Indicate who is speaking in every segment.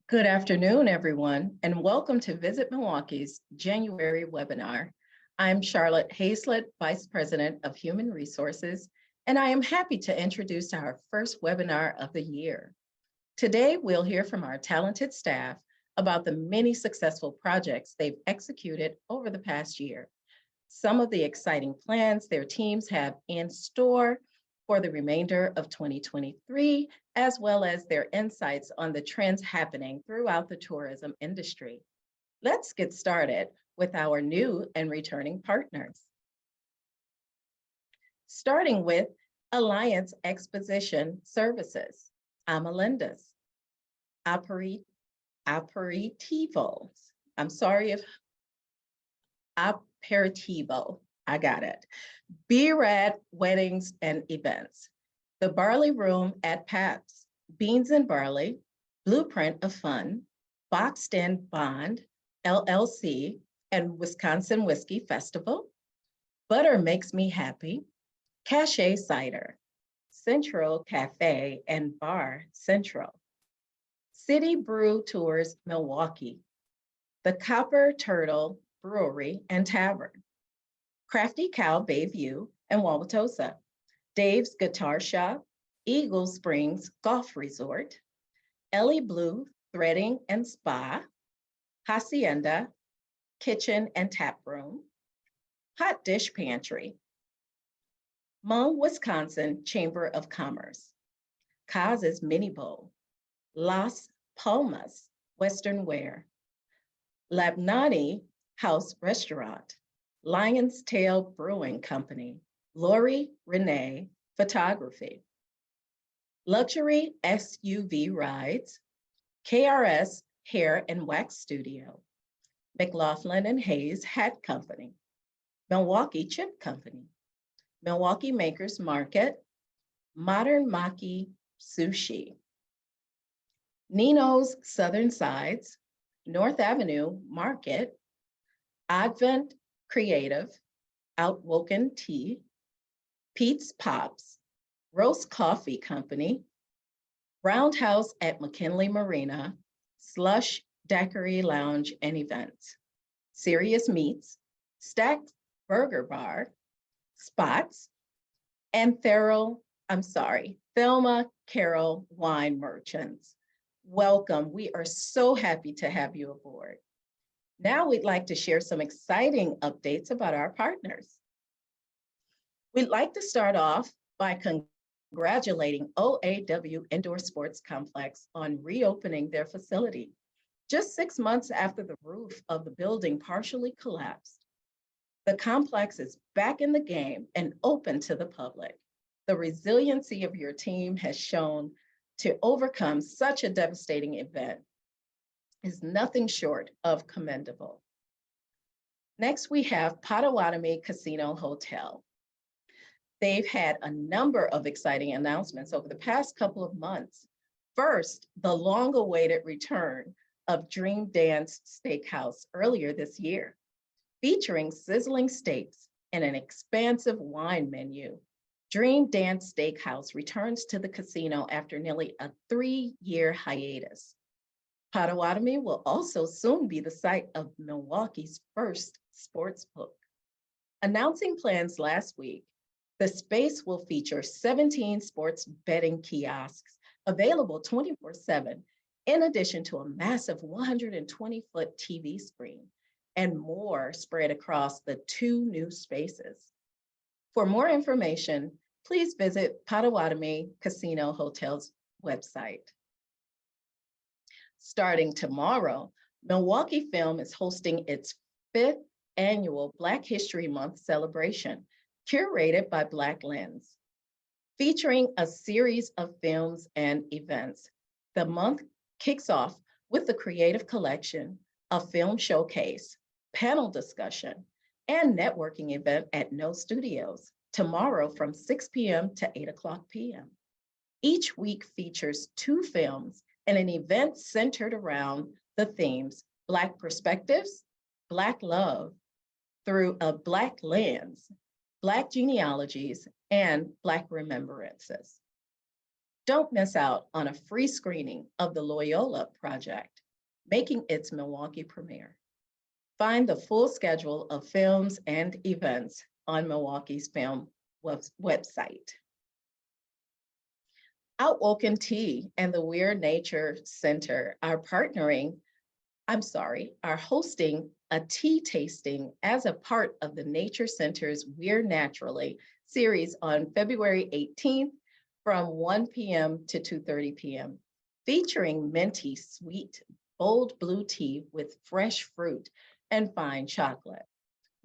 Speaker 1: Good afternoon, everyone, and welcome to Visit Milwaukee's January webinar. I'm Charlotte Hazlett, Vice President of Human Resources, and I am happy to introduce our first webinar of the year. Today, we'll hear from our talented staff about the many successful projects they've executed over the past year, some of the exciting plans their teams have in store for the remainder of 2023, as well as their insights on the trends happening throughout the tourism industry. Let's get started with our new and returning partners. Starting with Alliance Exposition Services, Amalinda's, Aperitivos. I'm sorry if Aperitivo, I got it. BRAD Weddings and Events, The Barley Room at Pat's, Beans and Barley, Blueprint of Fun, Boxed In Bond, LLC, and Wisconsin Whiskey Festival, Butter Makes Me Happy, Cache Cider, Central Cafe and Bar Central, City Brew Tours Milwaukee, The Copper Turtle Brewery and Tavern, Crafty Cow Bayview and Wauwatosa, Dave's Guitar Shop, Eagle Springs Golf Resort, Ellie Blue Threading and Spa, Hacienda Kitchen and Tap Room, Hot Dish Pantry, Hmong, Wisconsin Chamber of Commerce, Kaz's Mini Bowl, Las Palmas Western Wear, Labnani House Restaurant, Lion's Tail Brewing Company, Lori Renee Photography, Luxury SUV Rides, KRS Hair and Wax Studio, McLaughlin and Hayes Hat Company, Milwaukee Chip Company, Milwaukee Makers Market, Modern Maki Sushi, Nino's Southern Sides, North Avenue Market, Advent Creative, Outwoken Tea, Pete's Pops, Roast Coffee Company, Roundhouse at McKinley Marina, Slush Daiquiri Lounge and Events, Serious Meats, Stacked Burger Bar, Spots, and Thelma Carroll Wine Merchants. Welcome. We are so happy to have you aboard. Now we'd like to share some exciting updates about our partners. We'd like to start off by congratulating OAW Indoor Sports Complex on reopening their facility. Just 6 months after the roof of the building partially collapsed, the complex is back in the game and open to the public. The resiliency of your team has shown to overcome such a devastating event is nothing short of commendable. Next, we have Potawatomi Casino Hotel. They've had a number of exciting announcements over the past couple of months. First, the long-awaited return of Dream Dance Steakhouse earlier this year, featuring sizzling steaks and an expansive wine menu. Dream Dance Steakhouse returns to the casino after nearly a 3-year hiatus. Potawatomi will also soon be the site of Milwaukee's first sports book. Announcing plans last week, the space will feature 17 sports betting kiosks available 24/7, in addition to a massive 120-foot TV screen and more spread across the 2 new spaces. For more information, please visit Potawatomi Casino Hotel's website. Starting tomorrow, Milwaukee Film is hosting its 5th annual Black History Month celebration, curated by Black Lens. Featuring a series of films and events, the month kicks off with the creative collection, a film showcase, panel discussion, and networking event at No Studios tomorrow from 6 p.m. to 8:00 p.m. Each week features 2 films and an event centered around the themes Black perspectives, Black love, through a Black lens, Black genealogies, and Black remembrances. Don't miss out on a free screening of the Loyola project, making its Milwaukee premiere. Find the full schedule of films and events on Milwaukee's film website. Outwoken Tea and the Weird Nature Center are hosting a tea tasting as a part of the Nature Center's We're Naturally series on February 18th from 1 p.m. to 2:30 p.m., featuring minty, sweet, bold blue tea with fresh fruit and fine chocolate.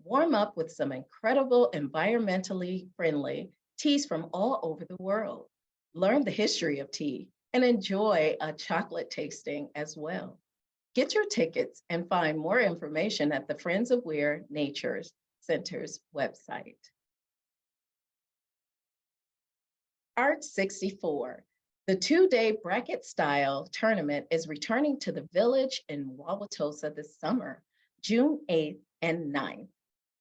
Speaker 1: Warm up with some incredible environmentally friendly teas from all over the world. Learn the history of tea and enjoy a chocolate tasting as well. Get your tickets and find more information at the Friends of We're Nature Center's website. Art 64, the two-day bracket-style tournament is returning to the Village in Wauwatosa this summer, June 8th and 9th.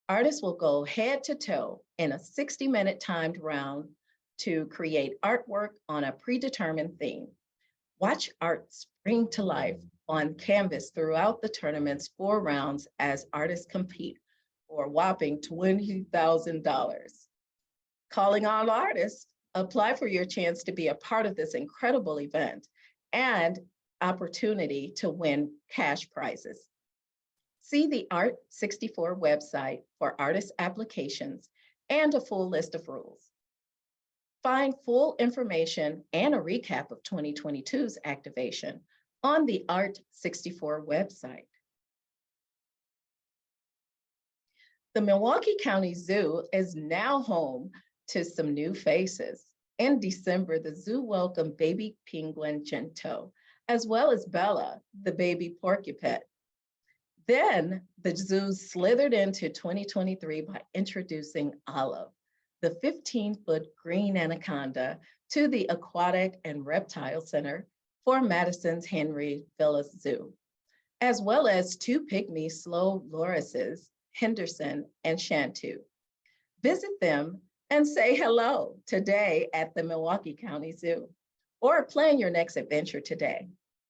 Speaker 1: Artists will go head-to-toe in a 60-minute timed round to create artwork on a predetermined theme. Watch art spring to life on canvas throughout the tournament's 4 rounds as artists compete for a whopping $20,000. Calling all artists, apply for your chance to be a part of this incredible event and opportunity to win cash prizes. See the Art 64 website for artist applications and a full list of rules. Find full information and a recap of 2022's activation on the Art 64 website. The Milwaukee County Zoo is now home to some new faces. In December, the zoo welcomed baby penguin Gento, as well as Bella, the baby porcupine. Then the zoo slithered into 2023 by introducing Olive, the 15-foot green anaconda, to the Aquatic and Reptile Center for Madison's Henry Phyllis Zoo, as well as 2 pygmy slow lorises, Henderson and Shantou. Visit them and say hello today at the Milwaukee County Zoo, or plan your next adventure today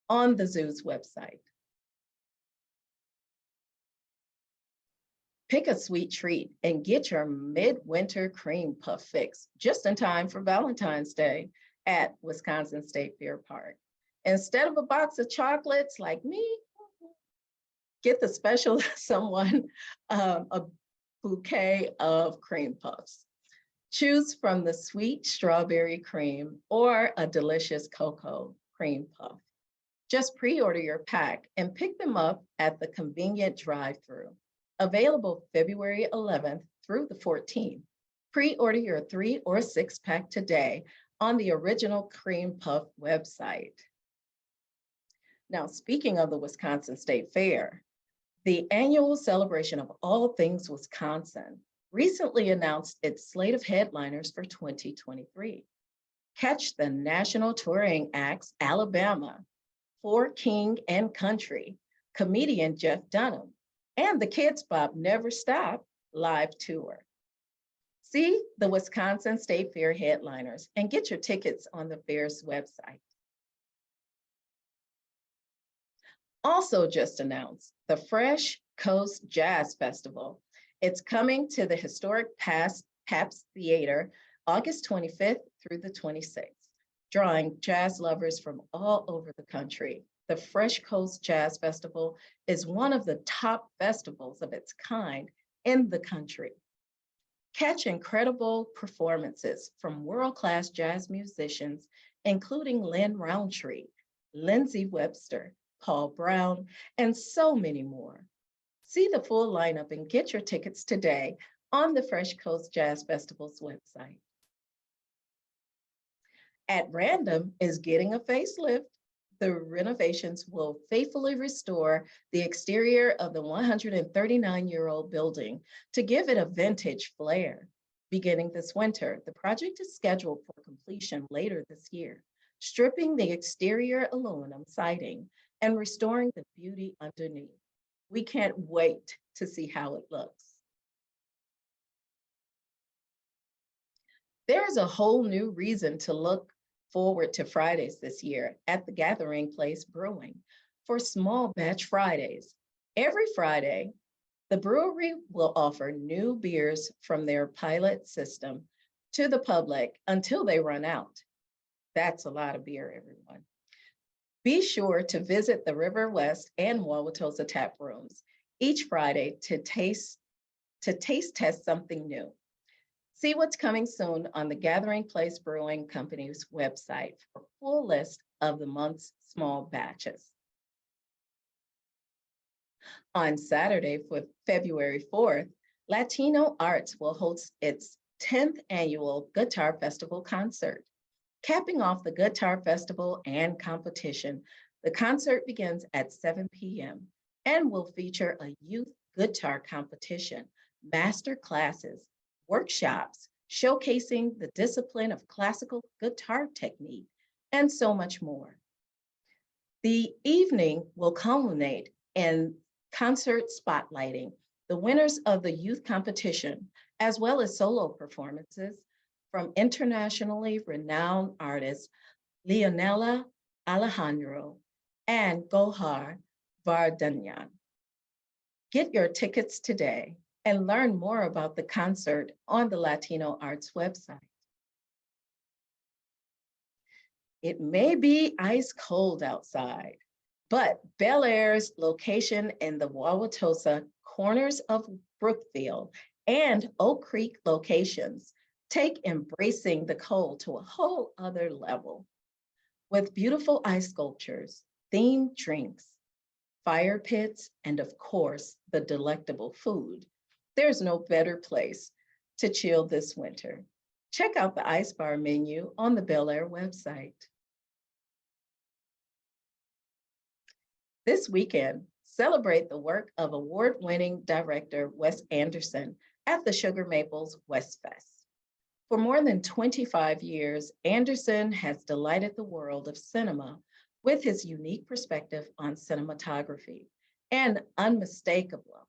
Speaker 1: on the zoo's website. Pick a sweet treat and get your midwinter cream puff fix just in time for Valentine's Day at Wisconsin State Fair Park. Instead of a box of chocolates like me, get the special someone a bouquet of cream puffs. Choose from the sweet strawberry cream or a delicious cocoa cream puff. Just pre-order your pack and pick them up at the convenient drive-through. Available February 11th through the 14th. Pre-order your 3 or 6 pack today on the Original Cream Puff website. Now, speaking of the Wisconsin State Fair, the annual celebration of all things Wisconsin recently announced its slate of headliners for 2023. Catch the national touring acts Alabama, For King and Country, comedian Jeff Dunham, and the Kids Bop Never Stop live tour. See the Wisconsin State Fair headliners and get your tickets on the fair's website. Also just announced the Fresh Coast Jazz Festival. It's coming to the historic Pabst Theater August 25th through the 26th, drawing jazz lovers from all over the country. The Fresh Coast Jazz Festival is one of the top festivals of its kind in the country. Catch incredible performances from world-class jazz musicians, including Lynn Roundtree, Lindsey Webster, Paul Brown, and so many more. See the full lineup and get your tickets today on the Fresh Coast Jazz Festival's website. At Random is getting a facelift. The renovations will faithfully restore the exterior of the 139-year-old building to give it a vintage flair. Beginning this winter, the project is scheduled for completion later this year, stripping the exterior aluminum siding and restoring the beauty underneath. We can't wait to see how it looks. There's a whole new reason to look forward to Fridays this year at the Gathering Place Brewing for Small Batch Fridays. Every Friday, the brewery will offer new beers from their pilot system to the public until they run out. That's a lot of beer, everyone. Be sure to visit the River West and Wauwatosa tap rooms each Friday to taste test something new. See what's coming soon on the Gathering Place Brewing Company's website for a full list of the month's small batches. On Saturday, for February 4th, Latino Arts will host its 10th annual Guitar Festival concert. Capping off the Guitar Festival and competition, the concert begins at 7 p.m. and will feature a youth guitar competition, master classes, workshops showcasing the discipline of classical guitar technique, and so much more. The evening will culminate in concert spotlighting the winners of the youth competition, as well as solo performances from internationally renowned artists Leonela Alejandro and Gohar Vardanyan. Get your tickets today and learn more about the concert on the Latino Arts website. It may be ice cold outside, but Bel Air's location in the Wauwatosa, corners of Brookfield, and Oak Creek locations take embracing the cold to a whole other level. With beautiful ice sculptures, themed drinks, fire pits, and of course, the delectable food, there's no better place to chill this winter. Check out the ice bar menu on the Bel Air website. This weekend, celebrate the work of award-winning director Wes Anderson at the Sugar Maples West Fest. For more than 25 years, Anderson has delighted the world of cinema with his unique perspective on cinematography and unmistakable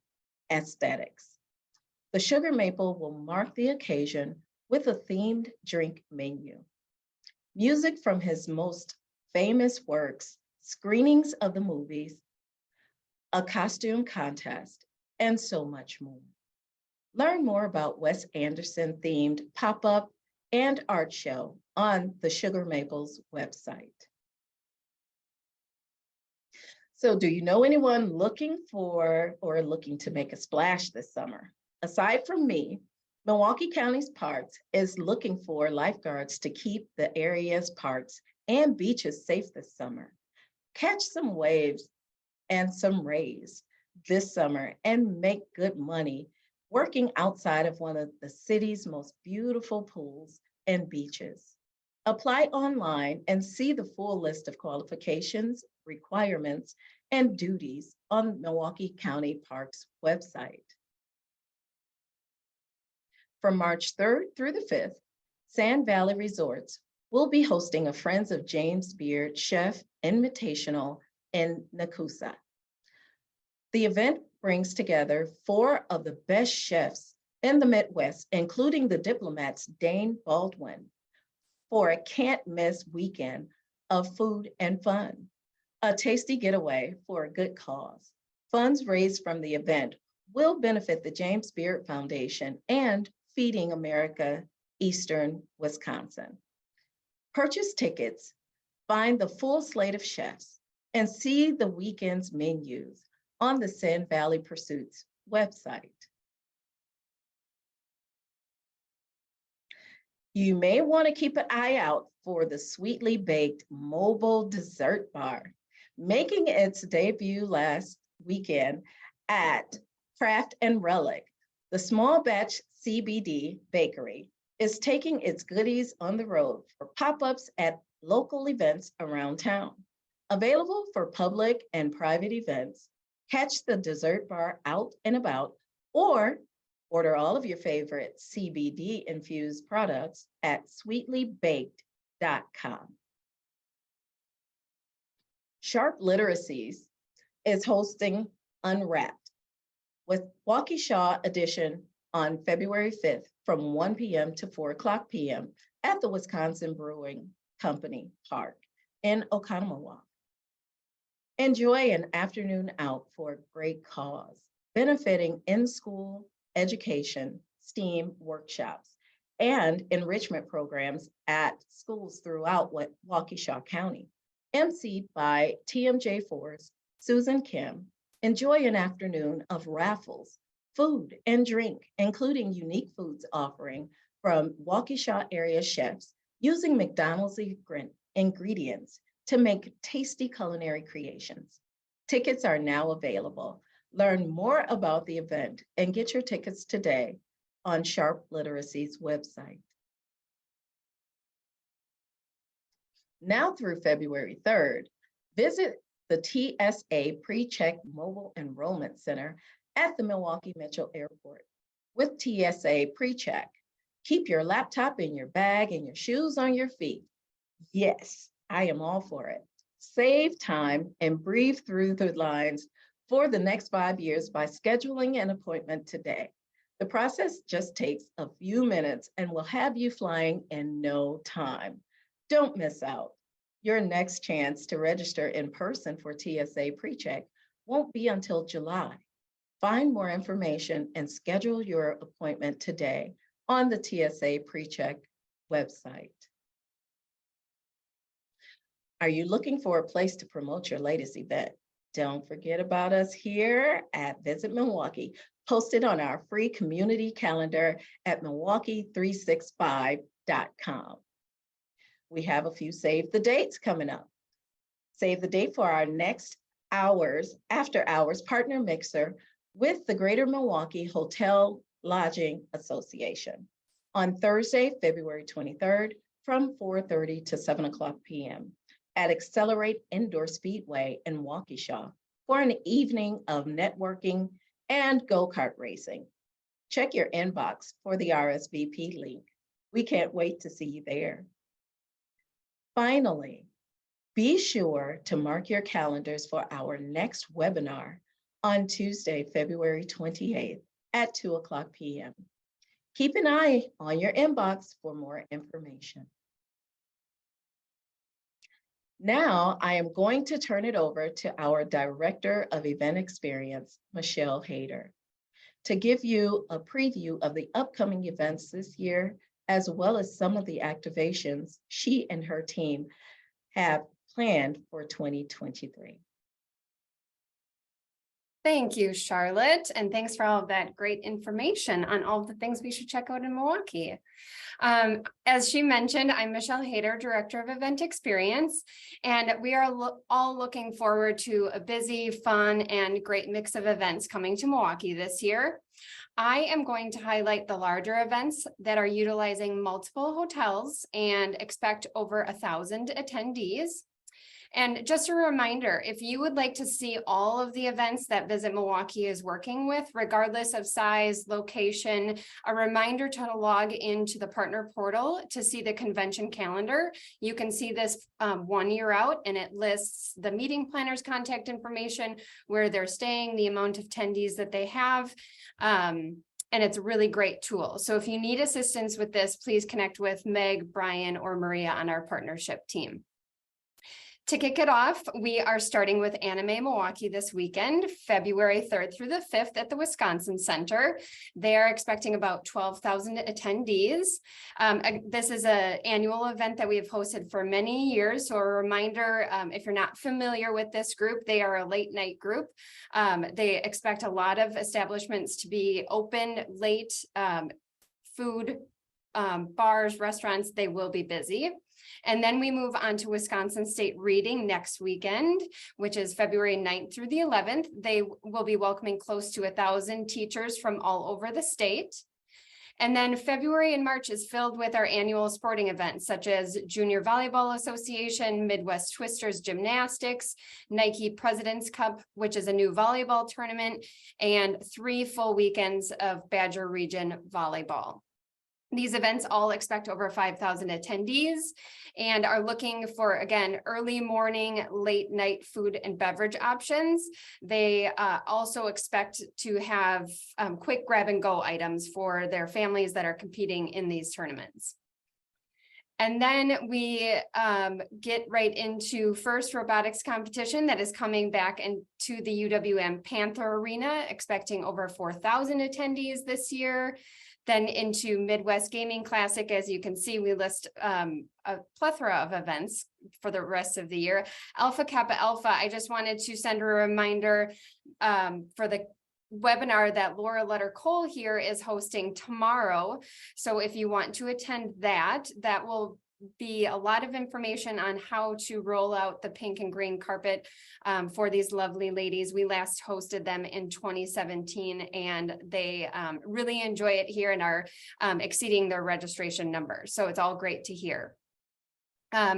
Speaker 1: aesthetics. The Sugar Maple will mark the occasion with a themed drink menu. Music from his most famous works, screenings of the movies, a costume contest, and so much more. Learn more about Wes Anderson themed pop-up and art show on the Sugar Maples website. So do you know anyone looking for or looking to make a splash this summer? Aside from me, Milwaukee County's Parks is looking for lifeguards to keep the area's parks and beaches safe this summer. Catch some waves and some rays this summer and make good money working outside of one of the city's most beautiful pools and beaches. Apply online and see the full list of qualifications, requirements, and duties on Milwaukee County Parks website. From March 3rd through the 5th, Sand Valley Resorts will be hosting a Friends of James Beard Chef Invitational in Nakusa. The event brings together 4 of the best chefs in the Midwest, including the diplomats Dane Baldwin, for a can't-miss weekend of food and fun. A tasty getaway for a good cause. Funds raised from the event will benefit the James Beard Foundation and Feeding America Eastern Wisconsin. Purchase tickets, find the full slate of chefs, and see the weekend's menus on the Sand Valley Pursuits website. You may want to keep an eye out for the Sweetly Baked mobile dessert bar, making its debut last weekend at Craft and Relic. The small batch CBD bakery is taking its goodies on the road for pop-ups at local events around town. Available for public and private events, catch the dessert bar out and about, or order all of your favorite CBD-infused products at sweetlybaked.com. Sharp Literacies is hosting Unwrapped with Waukesha edition on February 5th from 1 p.m. to 4 o'clock p.m. at the Wisconsin Brewing Company Park in Oconomowoc. Enjoy an afternoon out for a great cause, benefiting in-school education, STEAM workshops, and enrichment programs at schools throughout Waukesha County. emceed by TMJ4's Susan Kim. Enjoy an afternoon of raffles, food, and drink, including unique foods offering from Waukesha area chefs using McDonald's ingredients to make tasty culinary creations. Tickets are now available. Learn more about the event and get your tickets today on Sharp Literacy's website. Now through February 3rd, visit the TSA Pre-Check Mobile Enrollment Center at the Milwaukee Mitchell Airport. With TSA Pre-Check, keep your laptop in your bag and your shoes on your feet. Yes, I am all for it. Save time and breathe through the lines for the next 5 years by scheduling an appointment today. The process just takes a few minutes and will have you flying in no time. Don't miss out. Your next chance to register in person for TSA PreCheck won't be until July. Find more information and schedule your appointment today on the TSA PreCheck website. Are you looking for a place to promote your latest event? Don't forget about us here at Visit Milwaukee, posted on our free community calendar at milwaukee365.com. We have a few save the dates coming up. Save the date for our next after hours partner mixer with the Greater Milwaukee Hotel Lodging Association on Thursday, February 23rd from 4:30 to 7:00 p.m. at Accelerate Indoor Speedway in Waukesha for an evening of networking and go-kart racing. Check your inbox for the RSVP link. We can't wait to see you there. Finally, be sure to mark your calendars for our next webinar on Tuesday, February 28th at 2:00 p.m. Keep an eye on your inbox for more information. Now, I am going to turn it over to our Director of Event Experience, Michelle Hayter, to give you a preview of the upcoming events this year, as well as some of the activations she and her team have planned for 2023.
Speaker 2: Thank you, Charlotte, and thanks for all of that great information on all of the things we should check out in Milwaukee. As she mentioned, I'm Michelle Hayter, Director of Event Experience, and we are all looking forward to a busy, fun, and great mix of events coming to Milwaukee this year. I am going to highlight the larger events that are utilizing multiple hotels and expect over 1,000 attendees. And just a reminder, if you would like to see all of the events that Visit Milwaukee is working with, regardless of size, location, a reminder to log into the partner portal to see the convention calendar. You can see this 1 year out, and it lists the meeting planners' contact information, where they're staying, the amount of attendees that they have. And it's a really great tool. So if you need assistance with this, please connect with Meg, Brian, or Maria on our partnership team. To kick it off, we are starting with Anime Milwaukee this weekend, February 3rd through the 5th at the Wisconsin Center. They are expecting about 12,000 attendees. This is an annual event that we have hosted for many years. So a reminder, if you're not familiar with this group, they are a late night group. They expect a lot of establishments to be open late, food, bars, restaurants, they will be busy. And then we move on to Wisconsin State Reading next weekend, which is February 9th through the 11th. They will be welcoming close to 1,000 teachers from all over the state. And then February and March is filled with our annual sporting events, such as Junior Volleyball Association, Midwest Twisters Gymnastics, Nike President's Cup, which is a new volleyball tournament, and 3 full weekends of Badger Region Volleyball. These events all expect over 5,000 attendees and are looking for, again, early morning, late night food and beverage options. They also expect to have quick grab and go items for their families that are competing in these tournaments. And then we get right into first robotics competition that is coming back into the UWM Panther Arena, expecting over 4,000 attendees this year. Then into Midwest Gaming Classic. As you can see, we list a plethora of events for the rest of the year. Alpha Kappa Alpha, I just wanted to send a reminder for the webinar that Laura Letter-Cole here is hosting tomorrow. So if you want to attend that, that will be a lot of information on how to roll out the pink and green carpet for these lovely ladies. We last hosted them in 2017 and they really enjoy it here and are exceeding their registration numbers. So it's all great to hear.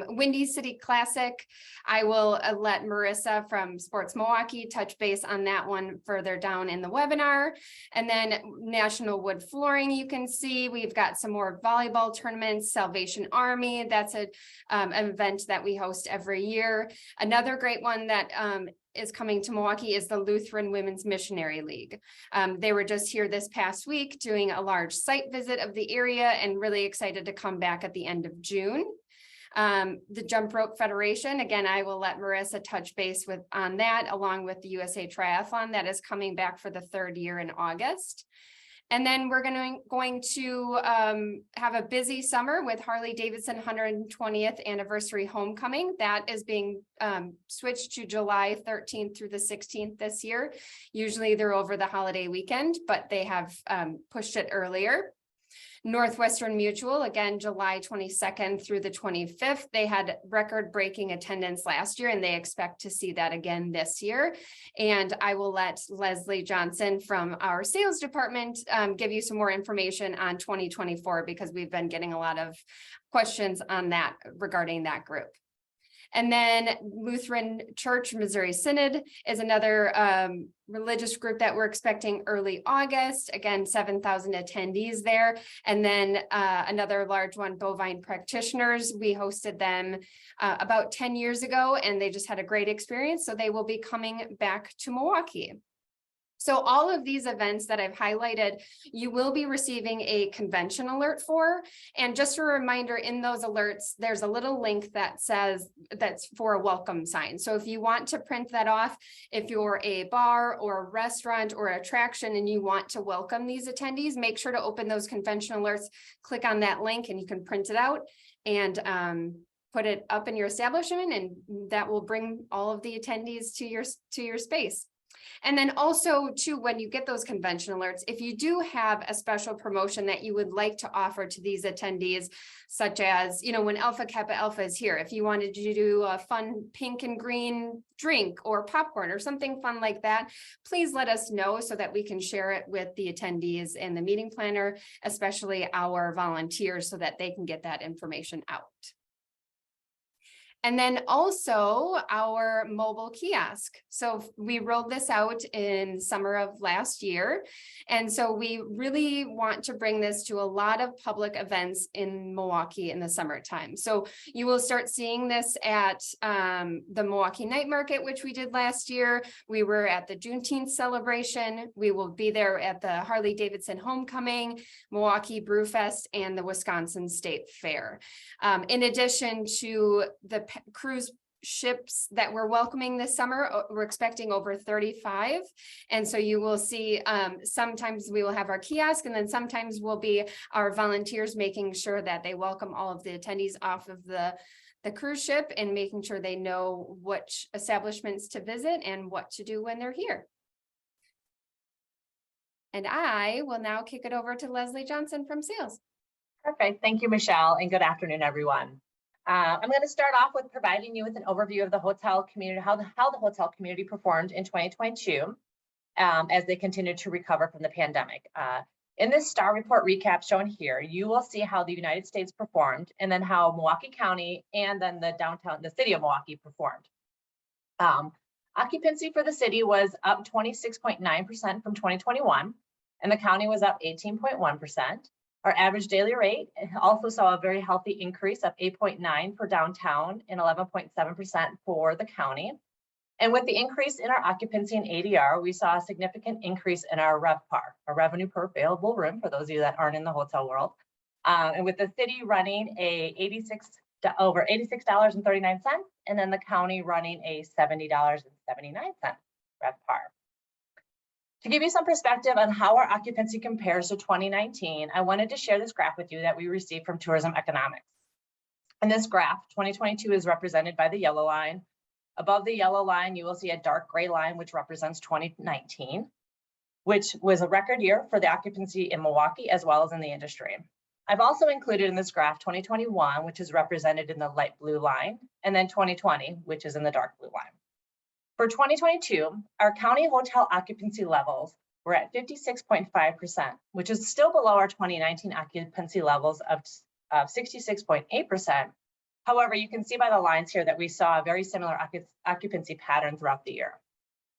Speaker 2: Windy City Classic, I will let Marissa from Sports Milwaukee touch base on that one further down in the webinar. And then National Wood Flooring, you can see we've got some more volleyball tournaments. Salvation Army, that's an event that we host every year. Another great one that is coming to Milwaukee is the Lutheran Women's Missionary League. They were just here this past week doing a large site visit of the area and really excited to come back at the end of June. The Jump Rope Federation, again, I will let Marissa touch base on that, along with the USA Triathlon that is coming back for the 3rd year in August. And then we're going to have a busy summer with Harley Davidson 120th anniversary homecoming. That is being switched to July 13th through the 16th this year. Usually they're over the holiday weekend, but they have pushed it earlier. Northwestern Mutual, again, July 22nd through the 25th. They had record-breaking attendance last year, and they expect to see that again this year. And I will let Leslie Johnson from our sales department give you some more information on 2024, because we've been getting a lot of questions on that regarding that group. And then Lutheran Church Missouri Synod is another religious group that we're expecting early August. Again, 7,000 attendees there. And then another large one, Bovine Practitioners. We hosted them about 10 years ago, and they just had a great experience. So they will be coming back to Milwaukee. So all of these events that I've highlighted, you will be receiving a convention alert for. And just a reminder, in those alerts, there's a little link that says that's for a welcome sign. So if you want to print that off, if you're a bar or a restaurant or attraction and you want to welcome these attendees, make sure to open those convention alerts, click on that link, and you can print it out and put it up in your establishment, and that will bring all of the attendees to your space. And then also too, when you get those convention alerts, if you do have a special promotion that you would like to offer to these attendees, such as, you know, when Alpha Kappa Alpha is here, if you wanted to do a fun pink and green drink or popcorn or something fun like that, please let us know so that we can share it with the attendees and the meeting planner, especially our volunteers, so that they can get that information out. And then also our mobile kiosk. So we rolled this out in summer of last year. And so we really want to bring this to a lot of public events in Milwaukee in the summertime. So you will start seeing this at the Milwaukee Night Market, which we did last year. We were at the Juneteenth celebration. We will be there at the Harley Davidson Homecoming, Milwaukee Brewfest, and the Wisconsin State Fair. In addition to the cruise ships that we're welcoming this summer, we're expecting over 35. And so you will see sometimes we will have our kiosk, and then sometimes will be our volunteers making sure that they welcome all of the attendees off of the cruise ship and making sure they know which establishments to visit and what to do when they're here. And I will now kick it over to Leslie Johnson from sales.
Speaker 3: Perfect. Thank you, Michelle, and good afternoon, everyone. I'm going to start off with providing you with an overview of the hotel community, how the hotel community performed in 2022 as they continued to recover from the pandemic. In this STAR report recap shown here, you will see how the United States performed, and then how Milwaukee County and then the city of Milwaukee performed. Occupancy for the city was up 26.9% from 2021, and the county was up 18.1%. Our average daily rate also saw a very healthy increase of 8.9% for downtown and 11.7% for the county. And with the increase in our occupancy and ADR, we saw a significant increase in our RevPAR, our revenue per available room, for those of you that aren't in the hotel world. And with the city running over $86.39, and then the county running a $70.79 RevPAR. To give you some perspective on how our occupancy compares to 2019, I wanted to share this graph with you that we received from Tourism Economics. In this graph, 2022 is represented by the yellow line. Above the yellow line, you will see a dark gray line, which represents 2019, which was a record year for the occupancy in Milwaukee as well as in the industry. I've also included in this graph 2021, which is represented in the light blue line, and then 2020, which is in the dark blue line. For 2022, our county hotel occupancy levels were at 56.5%, which is still below our 2019 occupancy levels of 66.8%. However, you can see by the lines here that we saw a very similar occupancy pattern throughout the year.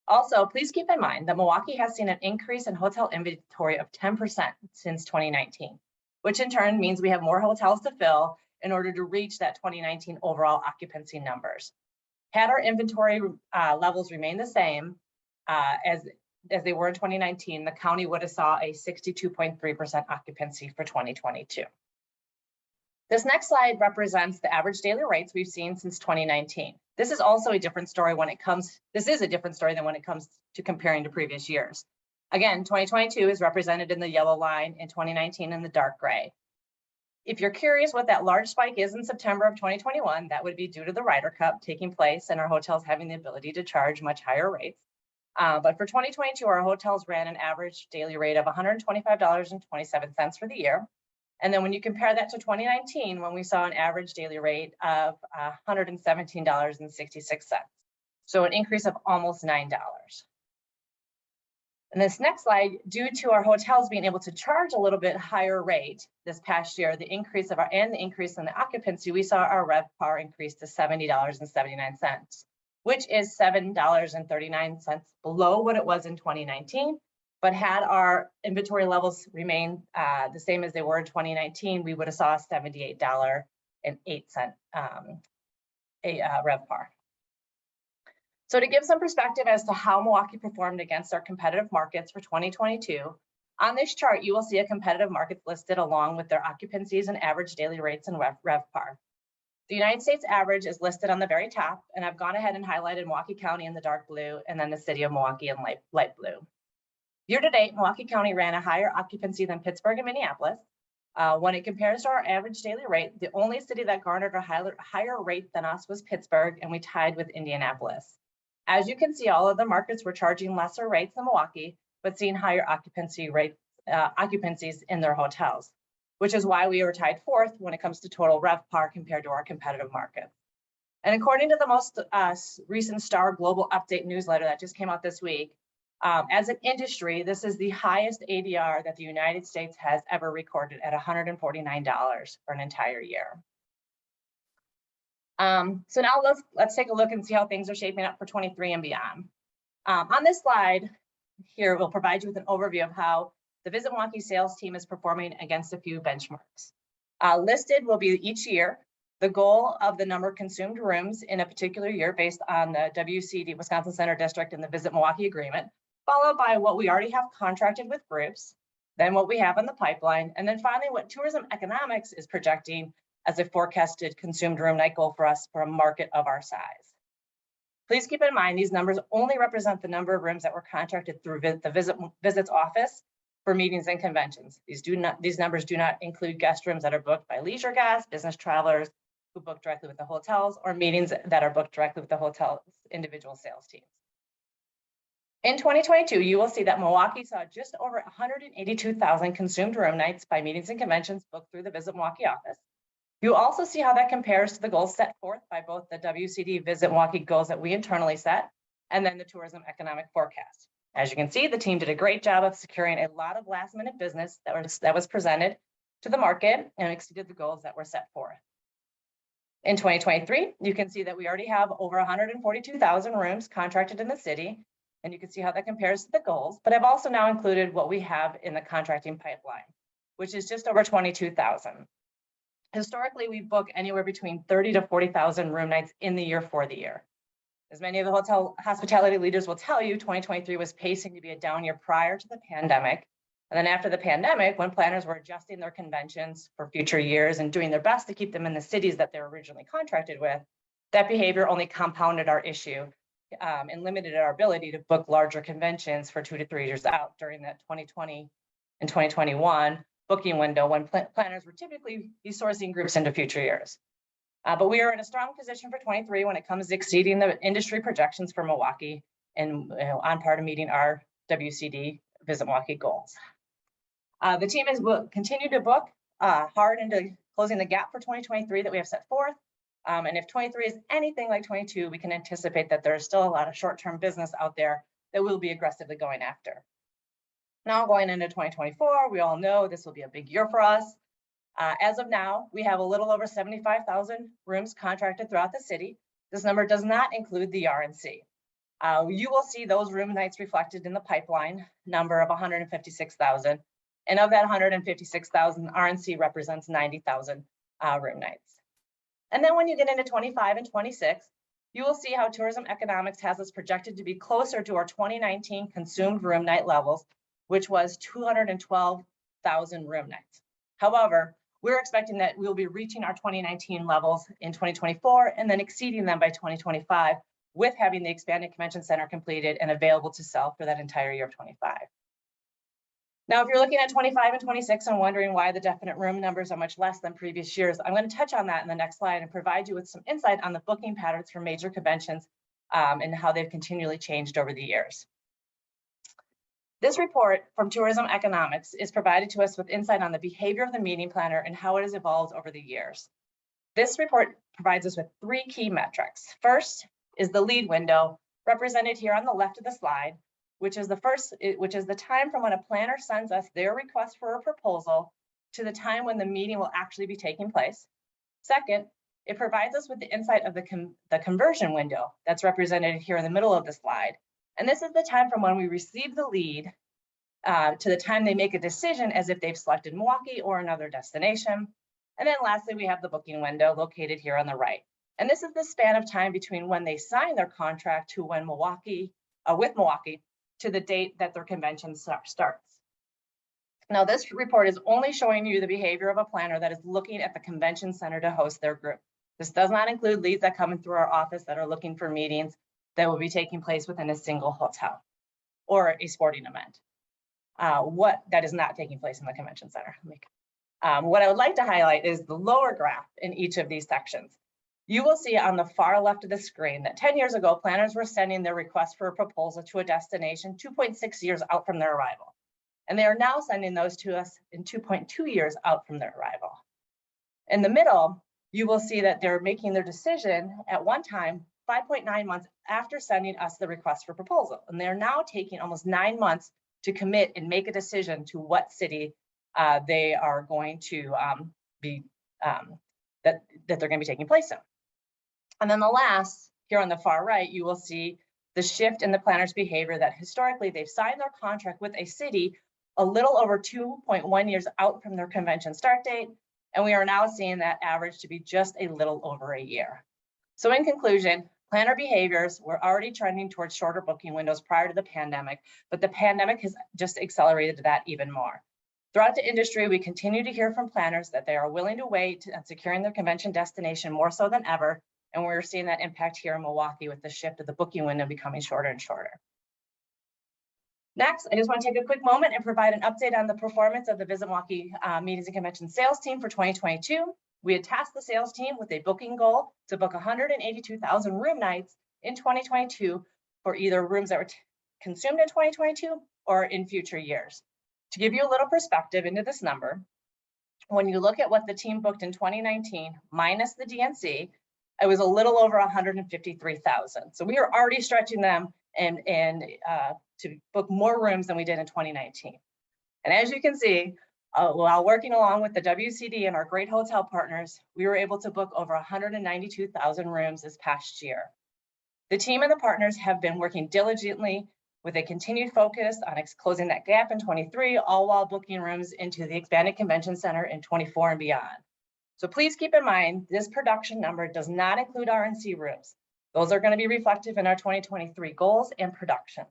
Speaker 3: Also, please keep in mind that Milwaukee has seen an increase in hotel inventory of 10% since 2019, which in turn means we have more hotels to fill in order to reach that 2019 overall occupancy numbers. Had our inventory levels remained the same as they were in 2019, the county would have saw a 62.3% occupancy for 2022. This next slide represents the average daily rates we've seen since 2019. This is also a different story when it comes, this is a different story than when it comes to comparing to previous years. Again, 2022 is represented in the yellow line and 2019 in the dark gray. If you're curious what that large spike is in September of 2021, that would be due to the Ryder Cup taking place and our hotels having the ability to charge much higher rates. But for 2022, our hotels ran an average daily rate of $125.27 for the year. And then when you compare that to 2019, when we saw an average daily rate of $117.66. So an increase of almost $9. In this next slide, due to our hotels being able to charge a little bit higher rate this past year, the increase in the occupancy, we saw our RevPAR increase to $70.79, which is $7.39 below what it was in 2019. But had our inventory levels remained the same as they were in 2019, we would have saw a $78.08 RevPAR. So to give some perspective as to how Milwaukee performed against our competitive markets for 2022, on this chart, you will see a competitive markets listed along with their occupancies and average daily rates and RevPAR. The United States average is listed on the very top, and I've gone ahead and highlighted Milwaukee County in the dark blue and then the city of Milwaukee in light blue. Year to date, Milwaukee County ran a higher occupancy than Pittsburgh and Minneapolis. When it compares to our average daily rate, the only city that garnered a higher rate than us was Pittsburgh, and we tied with Indianapolis. As you can see, all of the markets were charging lesser rates than Milwaukee, but seeing higher occupancies in their hotels, which is why we were tied fourth when it comes to total RevPAR compared to our competitive markets. And according to the most recent Star Global Update newsletter that just came out this week, as an industry, this is the highest ADR that the United States has ever recorded at $149 for an entire year. So now let's take a look and see how things are shaping up for 23 and beyond. On this slide here, we'll provide you with an overview of how the Visit Milwaukee sales team is performing against a few benchmarks. Listed will be each year the goal of the number of consumed rooms in a particular year based on the WCD, Wisconsin Center District, and the Visit Milwaukee agreement, followed by what we already have contracted with groups, then what we have in the pipeline, and then finally what Tourism Economics is projecting as a forecasted consumed room night goal for us for a market of our size. Please keep in mind, these numbers only represent the number of rooms that were contracted through the Visit's office for meetings and conventions. These numbers do not include guest rooms that are booked by leisure guests, business travelers who book directly with the hotels, or meetings that are booked directly with the hotel's individual sales teams. In 2022, you will see that Milwaukee saw just over 182,000 consumed room nights by meetings and conventions booked through the Visit Milwaukee office. You also see how that compares to the goals set forth by both the WCD Visit Milwaukee goals that we internally set, and then the Tourism Economic Forecast. As you can see, the team did a great job of securing a lot of last minute business that was presented to the market and exceeded the goals that were set forth. In 2023, you can see that we already have over 142,000 rooms contracted in the city, and you can see how that compares to the goals, but I've also now included what we have in the contracting pipeline, which is just over 22,000. Historically, we book anywhere between 30 to 40,000 room nights in the year for the year. As many of the hotel hospitality leaders will tell you, 2023 was pacing to be a down year prior to the pandemic, And then after the pandemic, when planners were adjusting their conventions for future years and doing their best to keep them in the cities that they were originally contracted with, that behavior only compounded our issue and limited our ability to book larger conventions for 2 to 3 years out during that 2020 and 2021 booking window when planners were typically be sourcing groups into future years. But we are in a strong position for 23 when it comes to exceeding the industry projections for Milwaukee and on par to meeting our WCD Visit Milwaukee goals. The team has continued to book hard into closing the gap for 2023 that we have set forth. And if 23 is anything like 22, we can anticipate that there's still a lot of short-term business out there that we'll be aggressively going after. Now going into 2024, we all know this will be a big year for us. As of now, we have a little over 75,000 rooms contracted throughout the city. This number does not include the RNC. You will see those room nights reflected in the pipeline number of 156,000. And of that 156,000, RNC represents 90,000 room nights. And then when you get into 25 and 26, you will see how tourism economics has us projected to be closer to our 2019 consumed room night levels, which was 212,000 room nights. However, we're expecting that we'll be reaching our 2019 levels in 2024 and then exceeding them by 2025 with having the expanded convention center completed and available to sell for that entire year of 25. Now, if you're looking at 25 and 26 and wondering why the definite room numbers are much less than previous years, I'm going to touch on that in the next slide and provide you with some insight on the booking patterns for major conventions and how they've continually changed over the years. This report from Tourism Economics is provided to us with insight on the behavior of the meeting planner and how it has evolved over the years. This report provides us with 3 key metrics. First is the lead window, represented here on the left of the slide, which is the time from when a planner sends us their request for a proposal to the time when the meeting will actually be taking place. Second, it provides us with the insight of the conversion window that's represented here in the middle of the slide. And this is the time from when we receive the lead to the time they make a decision as if they've selected Milwaukee or another destination. And then lastly, we have the booking window located here on the right. And this is the span of time between when they sign their contract to when with Milwaukee to the date that their convention starts. Now, this report is only showing you the behavior of a planner that is looking at the convention center to host their group. This does not include leads that come in through our office that are looking for meetings that will be taking place within a single hotel or a sporting event. That is not taking place in the convention center. What I would like to highlight is the lower graph in each of these sections. You will see on the far left of the screen that 10 years ago, planners were sending their request for a proposal to a destination 2.6 years out from their arrival. And they are now sending those to us in 2.2 years out from their arrival. In the middle, you will see that they're making their decision at one time 5.9 months after sending us the request for proposal. And they're now taking almost 9 months to commit and make a decision to what city they are going to that they're going to be taking place in. And then the last, here on the far right, you will see the shift in the planner's behavior that historically they've signed their contract with a city a little over 2.1 years out from their convention start date. And we are now seeing that average to be just a little over a year. So in conclusion, planner behaviors were already trending towards shorter booking windows prior to the pandemic, but the pandemic has just accelerated that even more. Throughout the industry, we continue to hear from planners that they are willing to wait on securing their convention destination more so than ever. And we're seeing that impact here in Milwaukee with the shift of the booking window becoming shorter and shorter. Next, I just want to take a quick moment and provide an update on the performance of the Visit Milwaukee Meetings and Convention sales team for 2022. We had tasked the sales team with a booking goal to book 182,000 room nights in 2022 for either rooms that were consumed in 2022 or in future years. To give you a little perspective into this number, when you look at what the team booked in 2019 minus the DNC, it was a little over 153,000. So we are already stretching them and to book more rooms than we did in 2019. And as you can see, while working along with the WCD and our great hotel partners, we were able to book over 192,000 rooms this past year. The team and the partners have been working diligently with a continued focus on closing that gap in 23, all while booking rooms into the expanded convention center in 24 and beyond. So please keep in mind, this production number does not include RNC rooms. Those are going to be reflective in our 2023 goals and productions.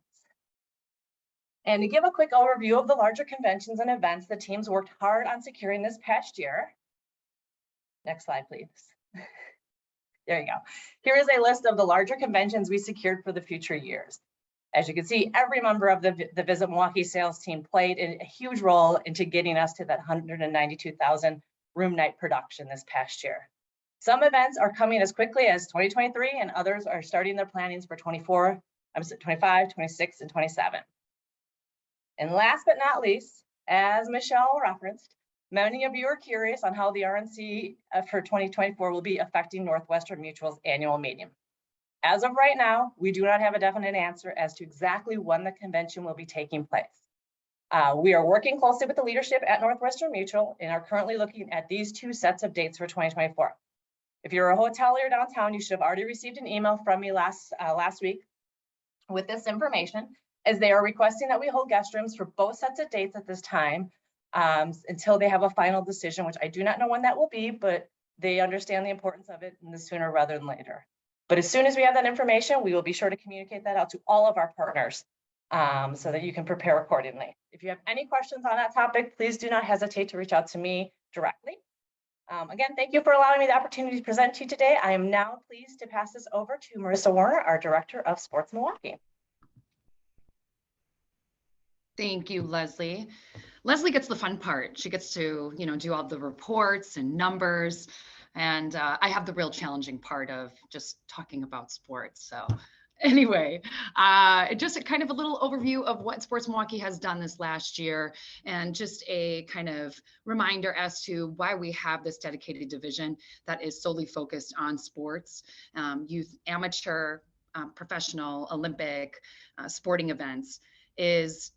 Speaker 3: And to give a quick overview of the larger conventions and events the teams worked hard on securing this past year. Next slide, please. There you go. Here is a list of the larger conventions we secured for the future years. As you can see, every member of the Visit Milwaukee sales team played a huge role into getting us to that 192,000 room night production this past year. Some events are coming as quickly as 2023, and others are starting their plannings for 25, 26, and 27. And last but not least, as Michelle referenced, many of you are curious on how the RNC for 2024 will be affecting Northwestern Mutual's annual meeting. As of right now, we do not have a definite answer as to exactly when the convention will be taking place. We are working closely with the leadership at Northwestern Mutual and are currently looking at these two sets of dates for 2024. If you're a hotelier downtown, you should have already received an email from me last week with this information, as they are requesting that we hold guest rooms for both sets of dates at this time until they have a final decision, which I do not know when that will be, but they understand the importance of it, and the sooner rather than later. But as soon as we have that information, we will be sure to communicate that out to all of our partners so that you can prepare accordingly. If you have any questions on that topic, please do not hesitate to reach out to me directly. Again, thank you for allowing me the opportunity to present to you today. I am now pleased to pass this over to Marissa Warner, our Director of Sports Milwaukee.
Speaker 4: Thank you, Leslie. Leslie gets the fun part. She gets to, do all the reports and numbers. And I have the real challenging part of just talking about sports. So anyway, just a kind of a little overview of what Sports Milwaukee has done this last year, and just a kind of reminder as to why we have this dedicated division that is solely focused on sports, youth, amateur, professional, Olympic, sporting events. Is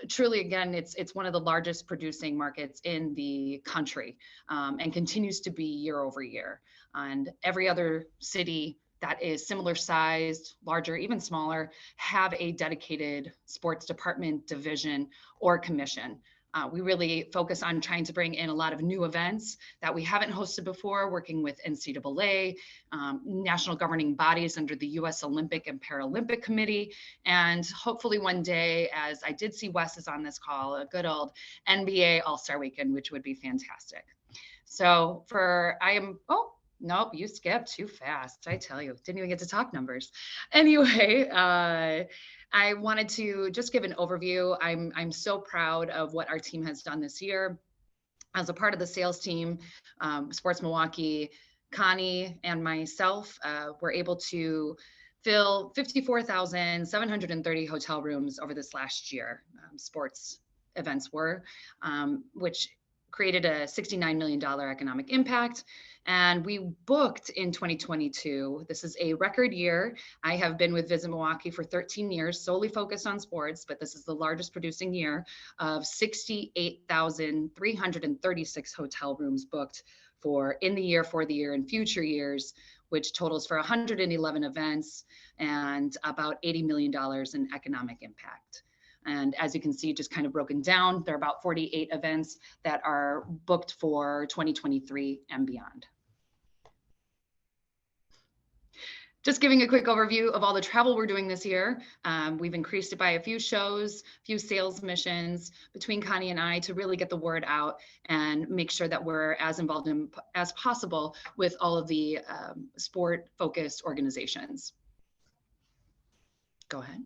Speaker 4: truly, again, it's one of the largest producing markets in the country, and continues to be year over year. And every other city that is similar sized, larger, even smaller, have a dedicated sports department, division, or commission. We really focus on trying to bring in a lot of new events that we haven't hosted before, working with NCAA, national governing bodies under the U.S. Olympic and Paralympic Committee, and hopefully one day, as I did see Wes is on this call, a good old NBA All-Star Weekend, which would be fantastic. So nope, you skipped too fast. I tell you, didn't even get to talk numbers. Anyway, I wanted to just give an overview. I'm so proud of what our team has done this year. As a part of the sales team, Sports Milwaukee, Connie and myself were able to fill 54,730 hotel rooms over this last year. Sports events were, which created a $69 million economic impact. And we booked in 2022. This is a record year. I have been with Visit Milwaukee for 13 years, solely focused on sports, but this is the largest producing year of 68,336 hotel rooms booked for the year, and future years, which totals for 111 events and about $80 million in economic impact. And as you can see, just kind of broken down, there are about 48 events that are booked for 2023 and beyond. Just giving a quick overview of all the travel we're doing this year. We've increased it by a few shows, few sales missions between Connie and I to really get the word out and make sure that we're as involved as possible with all of the sport-focused organizations. Go ahead.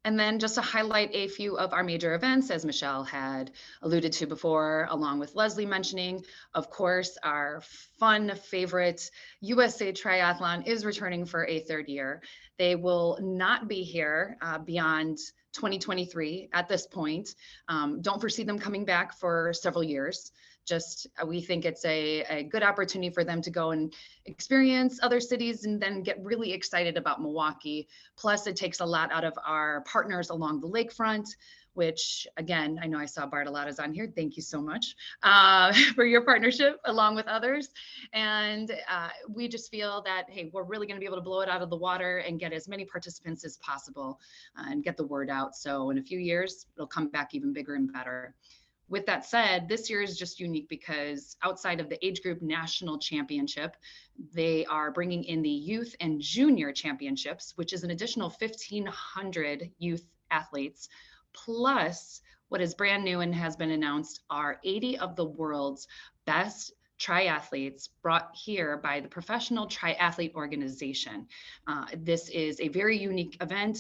Speaker 4: And then just to highlight a few of our major events, as Michelle had alluded to before, along with Leslie mentioning, of course, our fun favorite USA Triathlon is returning for a third year. They will not be here beyond 2023 at this point. Don't foresee them coming back for several years. Just we think it's a good opportunity for them to go and experience other cities and then get really excited about Milwaukee. Plus, it takes a lot out of our partners along the lakefront, which, again, I know I saw Bartolotta's on here. Thank you so much for your partnership along with others. And we just feel that, hey, we're really going to be able to blow it out of the water and get as many participants as possible and get the word out. So in a few years, it'll come back even bigger and better. With that said, this year is just unique because outside of the age group national championship, they are bringing in the youth and junior championships, which is an additional 1,500 youth athletes, plus what is brand new and has been announced are 80 of the world's best triathletes brought here by the Professional Triathlete Organization. This is a very unique event,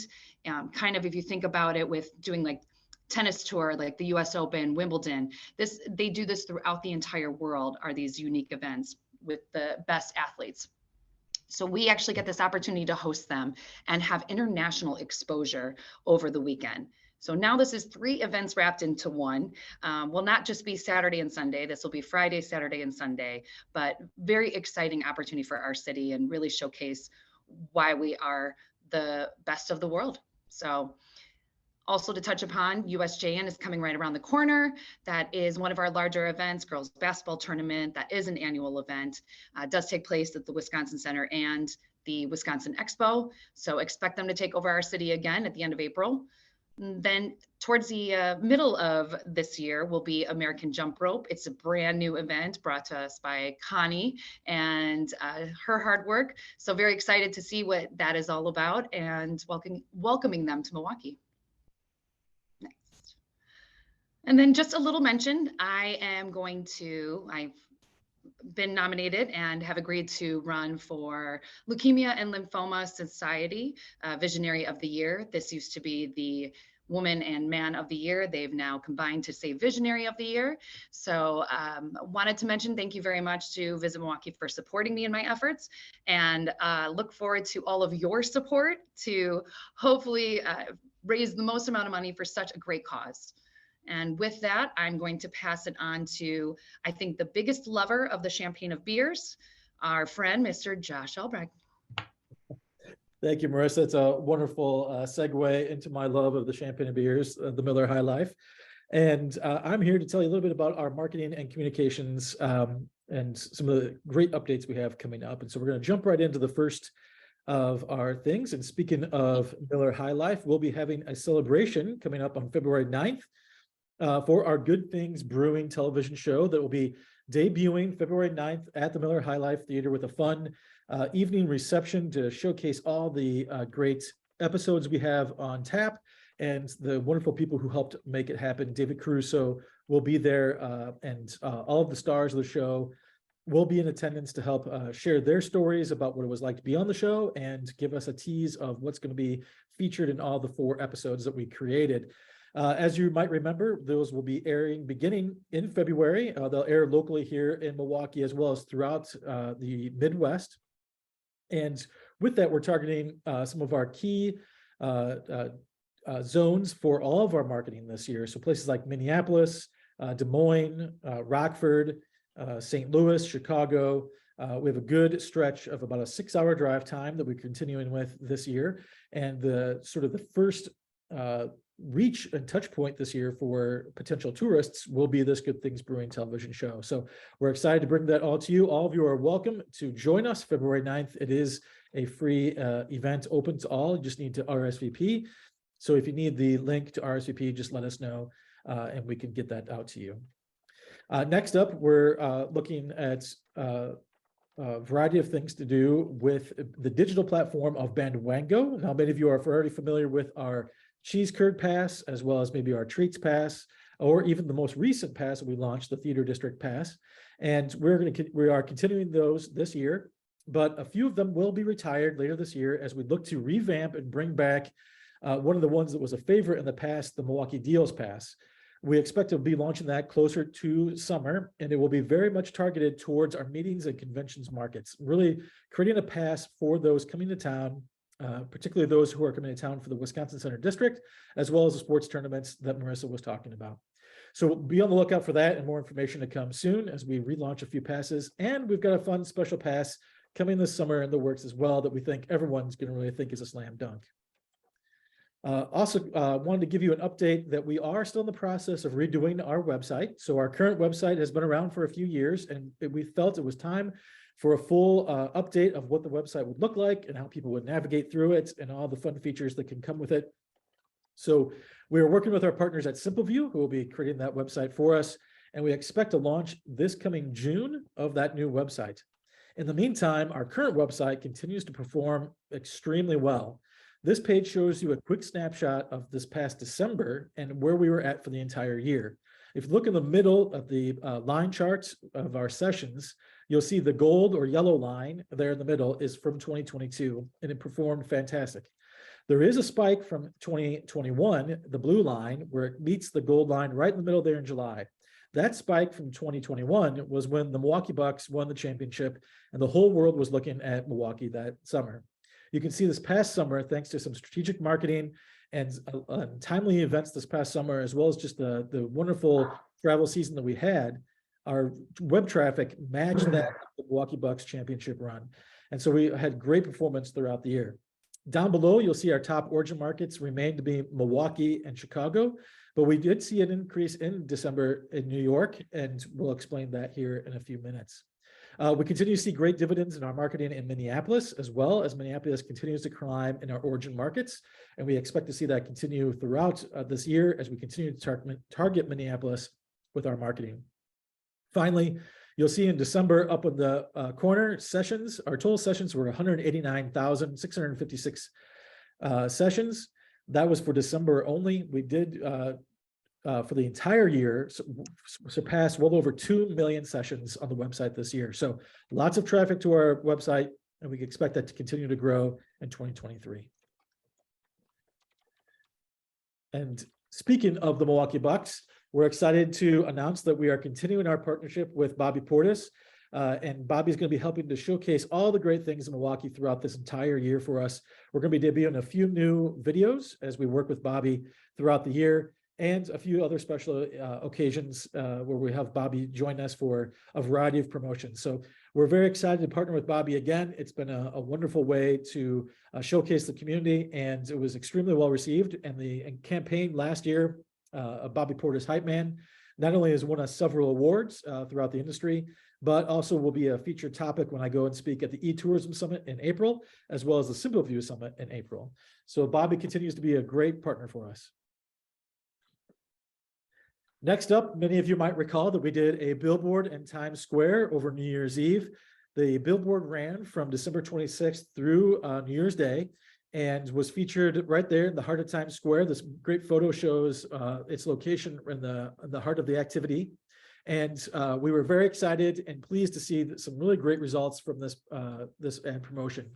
Speaker 4: kind of if you think about it with doing like tennis tour, like the US Open, Wimbledon, they do this throughout the entire world, are these unique events with the best athletes. So we actually get this opportunity to host them and have international exposure over the weekend. So now this is 3 events wrapped into one. Will not just be Saturday and Sunday. This will be Friday, Saturday, and Sunday, but very exciting opportunity for our city and really showcase why we are the best of the world. So also to touch upon, USJN is coming right around the corner. That is one of our larger events, girls basketball tournament. That is an annual event. It does take place at the Wisconsin Center and the Wisconsin Expo. So expect them to take over our city again at the end of April. Then towards the middle of this year will be American Jump Rope. It's a brand new event brought to us by Connie and her hard work. So very excited to see what that is all about and welcoming them to Milwaukee. Next. And then just a little mention, I've been nominated and have agreed to run for Leukemia and Lymphoma Society Visionary of the Year. This used to be the Woman and Man of the Year. They've now combined to say Visionary of the Year. So wanted to mention thank you very much to VISIT Milwaukee for supporting me in my efforts, and look forward to all of your support to hopefully raise the most amount of money for such a great cause. And with that, I'm going to pass it on to, I think, the biggest lover of the champagne of beers, our friend, Mr. Josh Albrecht.
Speaker 5: Thank you, Marissa. It's a wonderful segue into my love of the champagne of beers, the Miller High Life. And I'm here to tell you a little bit about our marketing and communications and some of the great updates we have coming up. And so we're going to jump right into the first of our things. And speaking of Miller High Life, we'll be having a celebration coming up on February 9th. For our Good Things Brewing television show that will be debuting February 9th at the Miller High Life Theater with a fun evening reception to showcase all the great episodes we have on tap and the wonderful people who helped make it happen. David Caruso will be there, and all of the stars of the show will be in attendance to help share their stories about what it was like to be on the show and give us a tease of what's going to be featured in all the 4 episodes that we created. As you might remember, those will be airing beginning in February. They'll air locally here in Milwaukee as well as throughout the Midwest. And with that, we're targeting some of our key zones for all of our marketing this year. So places like Minneapolis, Des Moines, Rockford, St. Louis, Chicago. We have a good stretch of about a 6-hour drive time that we're continuing with this year. And the sort of the first reach and touch point this year for potential tourists will be this Good Things Brewing television show. So we're excited to bring that all to you. All of you are welcome to join us February 9th. It is a free event open to all. You just need to RSVP. So if you need the link to RSVP, just let us know and we can get that out to you. Next up, we're looking at a variety of things to do with the digital platform of Bandwango. Now, many of you are already familiar with our Cheese Curd Pass, as well as maybe our Treats Pass, or even the most recent pass that we launched, the Theater District Pass. And we are continuing those this year, but a few of them will be retired later this year as we look to revamp and bring back one of the ones that was a favorite in the past, the Milwaukee Deals Pass. We expect to be launching that closer to summer, and it will be very much targeted towards our meetings and conventions markets, really creating a pass for those coming to town, particularly those who are coming to town for the Wisconsin Center District, as well as the sports tournaments that Marissa was talking about. So be on the lookout for that and more information to come soon as we relaunch a few passes. And we've got a fun special pass coming this summer in the works as well that we think everyone's going to really think is a slam dunk. Also, wanted to give you an update that we are still in the process of redoing our website. So our current website has been around for a few years, and we felt it was time for a full update of what the website would look like and how people would navigate through it and all the fun features that can come with it. So we are working with our partners at SimpleView, who will be creating that website for us, and we expect to launch this coming June of that new website. In the meantime, our current website continues to perform extremely well. This page shows you a quick snapshot of this past December and where we were at for the entire year. If you look in the middle of the line charts of our sessions, you'll see the gold or yellow line there in the middle is from 2022, and it performed fantastic. There is a spike from 2021, the blue line, where it meets the gold line right in the middle there in July. That spike from 2021 was when the Milwaukee Bucks won the championship, and the whole world was looking at Milwaukee that summer. You can see this past summer, thanks to some strategic marketing and timely events this past summer, as well as just the wonderful travel season that we had, our web traffic matched that of the Milwaukee Bucks championship run. And so we had great performance throughout the year. Down below, you'll see our top origin markets remain to be Milwaukee and Chicago, but we did see an increase in December in New York, and we'll explain that here in a few minutes. We continue to see great dividends in our marketing in Minneapolis, as well as Minneapolis continues to climb in our origin markets, and we expect to see that continue throughout this year as we continue to target Minneapolis with our marketing. Finally, you'll see in December up in the corner sessions, our total sessions were 189,656 sessions. That was for December only. We did, for the entire year, surpass well over 2 million sessions on the website this year. So lots of traffic to our website, and we expect that to continue to grow in 2023. And speaking of the Milwaukee Bucks, we're excited to announce that we are continuing our partnership with Bobby Portis, and Bobby's going to be helping to showcase all the great things in Milwaukee throughout this entire year for us. We're going to be debuting a few new videos as we work with Bobby throughout the year, and a few other special occasions where we have Bobby join us for a variety of promotions. So we're very excited to partner with Bobby again. It's been a wonderful way to showcase the community, and it was extremely well received. And the campaign last year, Bobby Portis Hype Man, not only has won us several awards throughout the industry, but also will be a featured topic when I go and speak at the e-Tourism Summit in April, as well as the Simple View Summit in April. So Bobby continues to be a great partner for us. Next up, many of you might recall that we did a billboard in Times Square over New Year's Eve. The billboard ran from December 26th through New Year's Day, and was featured right there in the heart of Times Square. This great photo shows its location in the heart of the activity. And we were very excited and pleased to see some really great results from this ad promotion.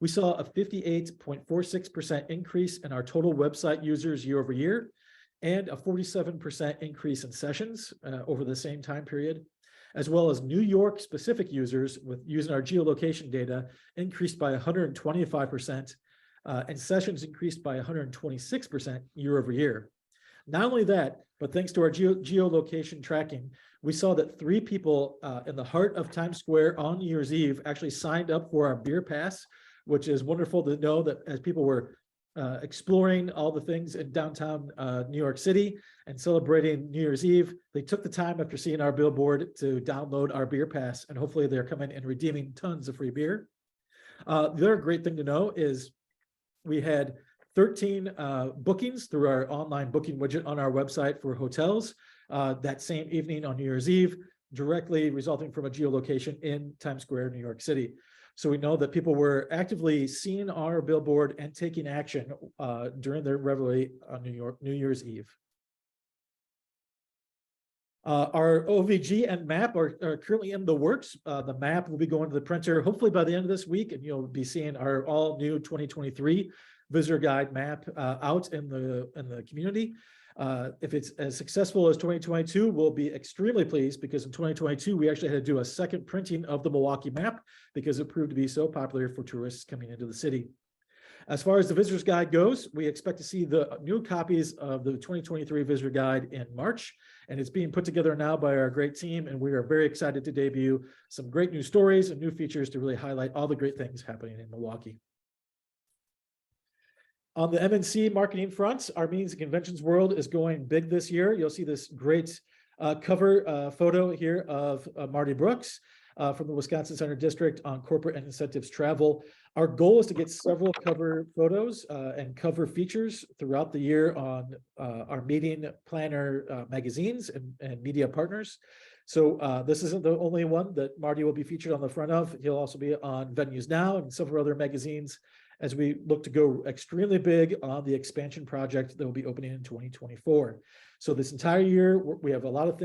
Speaker 5: We saw a 58.46% increase in our total website users year over year, and a 47% increase in sessions over the same time period, as well as New York specific users with using our geolocation data increased by 125%. And sessions increased by 126% year over year. Not only that, but thanks to our geolocation tracking, we saw that 3 people in the heart of Times Square on New Year's Eve actually signed up for our beer pass, which is wonderful to know that as people were exploring all the things in downtown New York City and celebrating New Year's Eve, they took the time after seeing our billboard to download our beer pass, and hopefully they're coming and redeeming tons of free beer. The other great thing to know is we had 13 bookings through our online booking widget on our website for hotels that same evening on New Year's Eve, directly resulting from a geolocation in Times Square, New York City. So we know that people were actively seeing our billboard and taking action during their revelry on New Year's Eve. Our OVG and map are currently in the works. The map will be going to the printer hopefully by the end of this week, and you'll be seeing our all new 2023 visitor guide map out in the community. If it's as successful as 2022, we'll be extremely pleased, because in 2022 we actually had to do a second printing of the Milwaukee map because it proved to be so popular for tourists coming into the city. As far as the visitor's guide goes, we expect to see the new copies of the 2023 visitor guide in March, and it's being put together now by our great team, and we are very excited to debut some great new stories and new features to really highlight all the great things happening in Milwaukee. On the MNC marketing front, our meetings and conventions world is going big this year. You'll see this great cover photo here of Marty Brooks from the Wisconsin Center District on corporate and incentives travel. Our goal is to get several cover photos and cover features throughout the year on our meeting planner magazines and media partners. So this isn't the only one that Marty will be featured on the front of. He'll also be on Venues Now and several other magazines as we look to go extremely big on the expansion project that will be opening in 2024. So this entire year, we have a lot of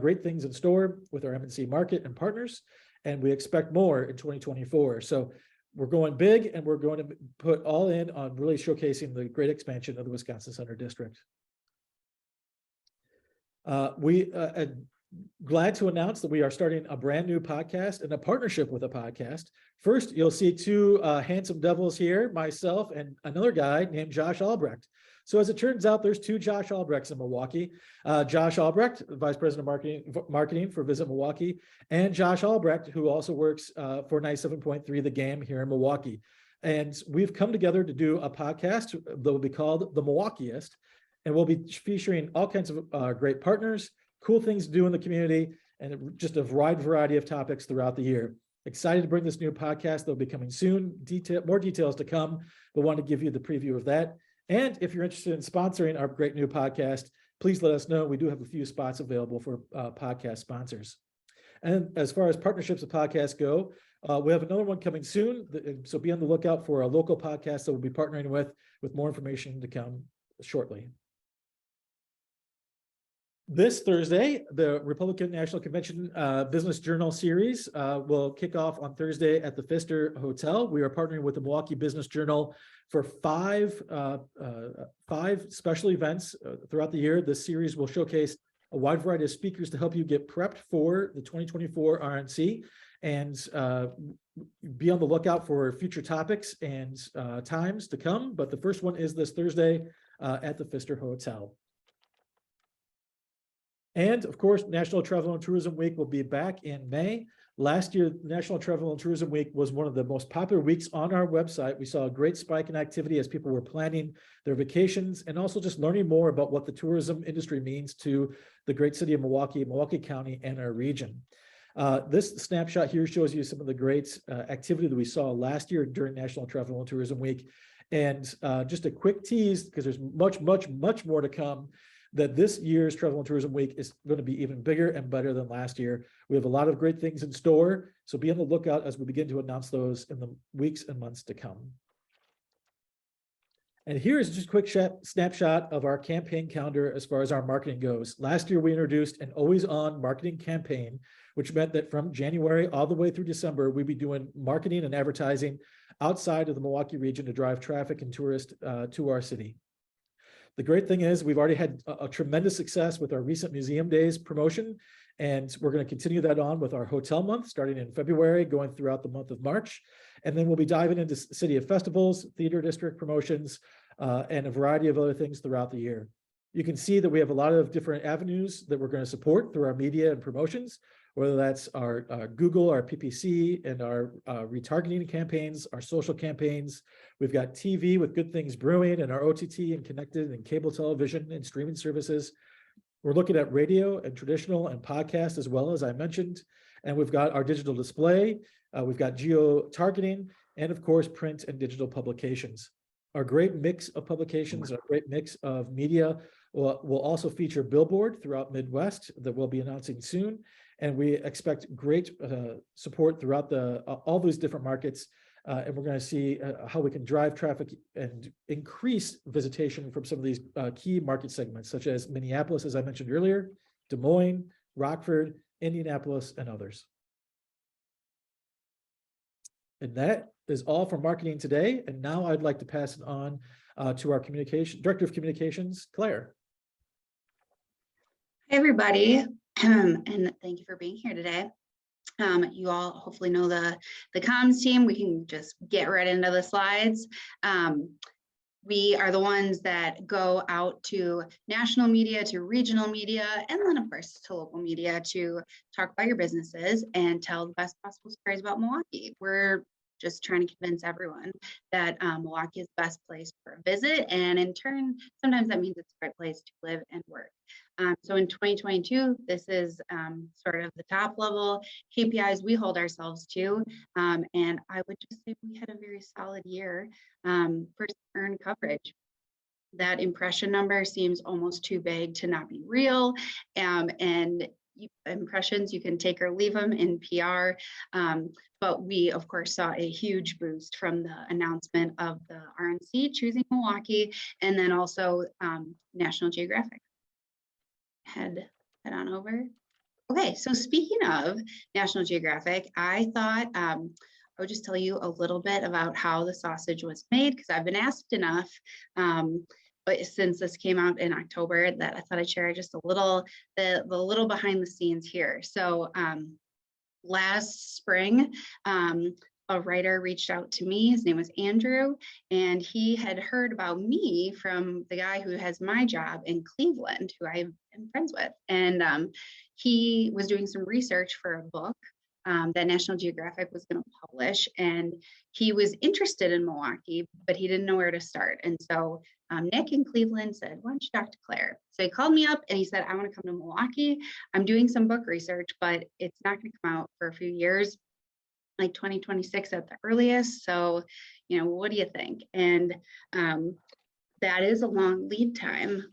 Speaker 5: great things in store with our M&C market and partners, and we expect more in 2024. So we're going big, and we're going to put all in on really showcasing the great expansion of the Wisconsin Center District. We are glad to announce that we are starting a brand new podcast and a partnership with a podcast. First, you'll see two handsome devils here, myself and another guy named Josh Albrecht. So as it turns out, there's two Josh Albrechts in Milwaukee. Josh Albrecht, Vice President of Marketing for Visit Milwaukee, and Josh Albrecht, who also works for 97.3 The Game here in Milwaukee. And we've come together to do a podcast that will be called The Milwaukeeist, and we'll be featuring all kinds of great partners, cool things to do in the community, and just a wide variety of topics throughout the year. Excited to bring this new podcast. That'll be coming soon. More details to come, but want to give you the preview of that. And if you're interested in sponsoring our great new podcast, please let us know. We do have a few spots available for podcast sponsors. And as far as partnerships of podcasts go, we have another one coming soon. So be on the lookout for a local podcast that we'll be partnering with more information to come shortly. This Thursday, the Republican National Convention Business Journal series will kick off on Thursday at the Pfister Hotel. We are partnering with the Milwaukee Business Journal for five special events throughout the year. This series will showcase a wide variety of speakers to help you get prepped for the 2024 RNC, and be on the lookout for future topics and times to come. But the first one is this Thursday at the Pfister Hotel. And of course, National Travel and Tourism Week will be back in May. Last year, National Travel and Tourism Week was one of the most popular weeks on our website. We saw a great spike in activity as people were planning their vacations and also just learning more about what the tourism industry means to the great city of Milwaukee, Milwaukee County, and our region. This snapshot here shows you some of the great activity that we saw last year during National Travel and Tourism Week. And just a quick tease, because there's much more to come, that this year's Travel and Tourism Week is going to be even bigger and better than last year. We have a lot of great things in store, so be on the lookout as we begin to announce those in the weeks and months to come. And here is just a quick snapshot of our campaign calendar as far as our marketing goes. Last year, we introduced an always-on marketing campaign, which meant that from January all the way through December, we'd be doing marketing and advertising outside of the Milwaukee region to drive traffic and tourists to our city. The great thing is we've already had a tremendous success with our recent Museum Days promotion, and we're going to continue that on with our hotel month starting in February, going throughout the month of March. And then we'll be diving into City of Festivals, Theater District promotions, and a variety of other things throughout the year. You can see that we have a lot of different avenues that we're going to support through our media and promotions, whether that's our Google, our PPC, and our retargeting campaigns, our social campaigns. We've got TV with Good Things Brewing, and our OTT and connected and cable television and streaming services. We're looking at radio and traditional and podcast as well, as I mentioned. And we've got our digital display. We've got geo-targeting, and of course, print and digital publications. Our great mix of publications, our great mix of media will also feature billboard throughout Midwest that we'll be announcing soon. And we expect great support throughout all those different markets. And we're going to see how we can drive traffic and increase visitation from some of these key market segments, such as Minneapolis, as I mentioned earlier, Des Moines, Rockford, Indianapolis, and others. And that is all for marketing today. And now I'd like to pass it on to our Director of Communications, Claire.
Speaker 6: Hi, everybody, and thank you for being here today. You all hopefully know the comms team. We can just get right into the slides. We are the ones that go out to national media, to regional media, and then of course to local media to talk about your businesses and tell the best possible stories about Milwaukee. We're just trying to convince everyone that Milwaukee is the best place for a visit, and in turn, sometimes that means it's the right place to live and work. So in 2022, this is sort of the top level KPIs we hold ourselves to, and I would just say we had a very solid year for earned coverage. That impression number seems almost too big to not be real, and impressions. You can take or leave them in PR. But we, of course, saw a huge boost from the announcement of the RNC choosing Milwaukee, and then also National Geographic. Head on over. Okay, so speaking of National Geographic, I thought I would just tell you a little bit about how the sausage was made, because I've been asked enough. But since this came out in October, that I thought I'd share just a little, the little behind the scenes here. So last spring, a writer reached out to me. His name was Andrew, and he had heard about me from the guy who has my job in Cleveland, who I am friends with. And he was doing some research for a book that National Geographic was going to publish. And he was interested in Milwaukee, but he didn't know where to start. And so Nick in Cleveland said, why don't you talk to Claire? So he called me up and he said, I want to come to Milwaukee. I'm doing some book research, but it's not going to come out for a few years, like 2026 at the earliest. So, what do you think? And that is a long lead time,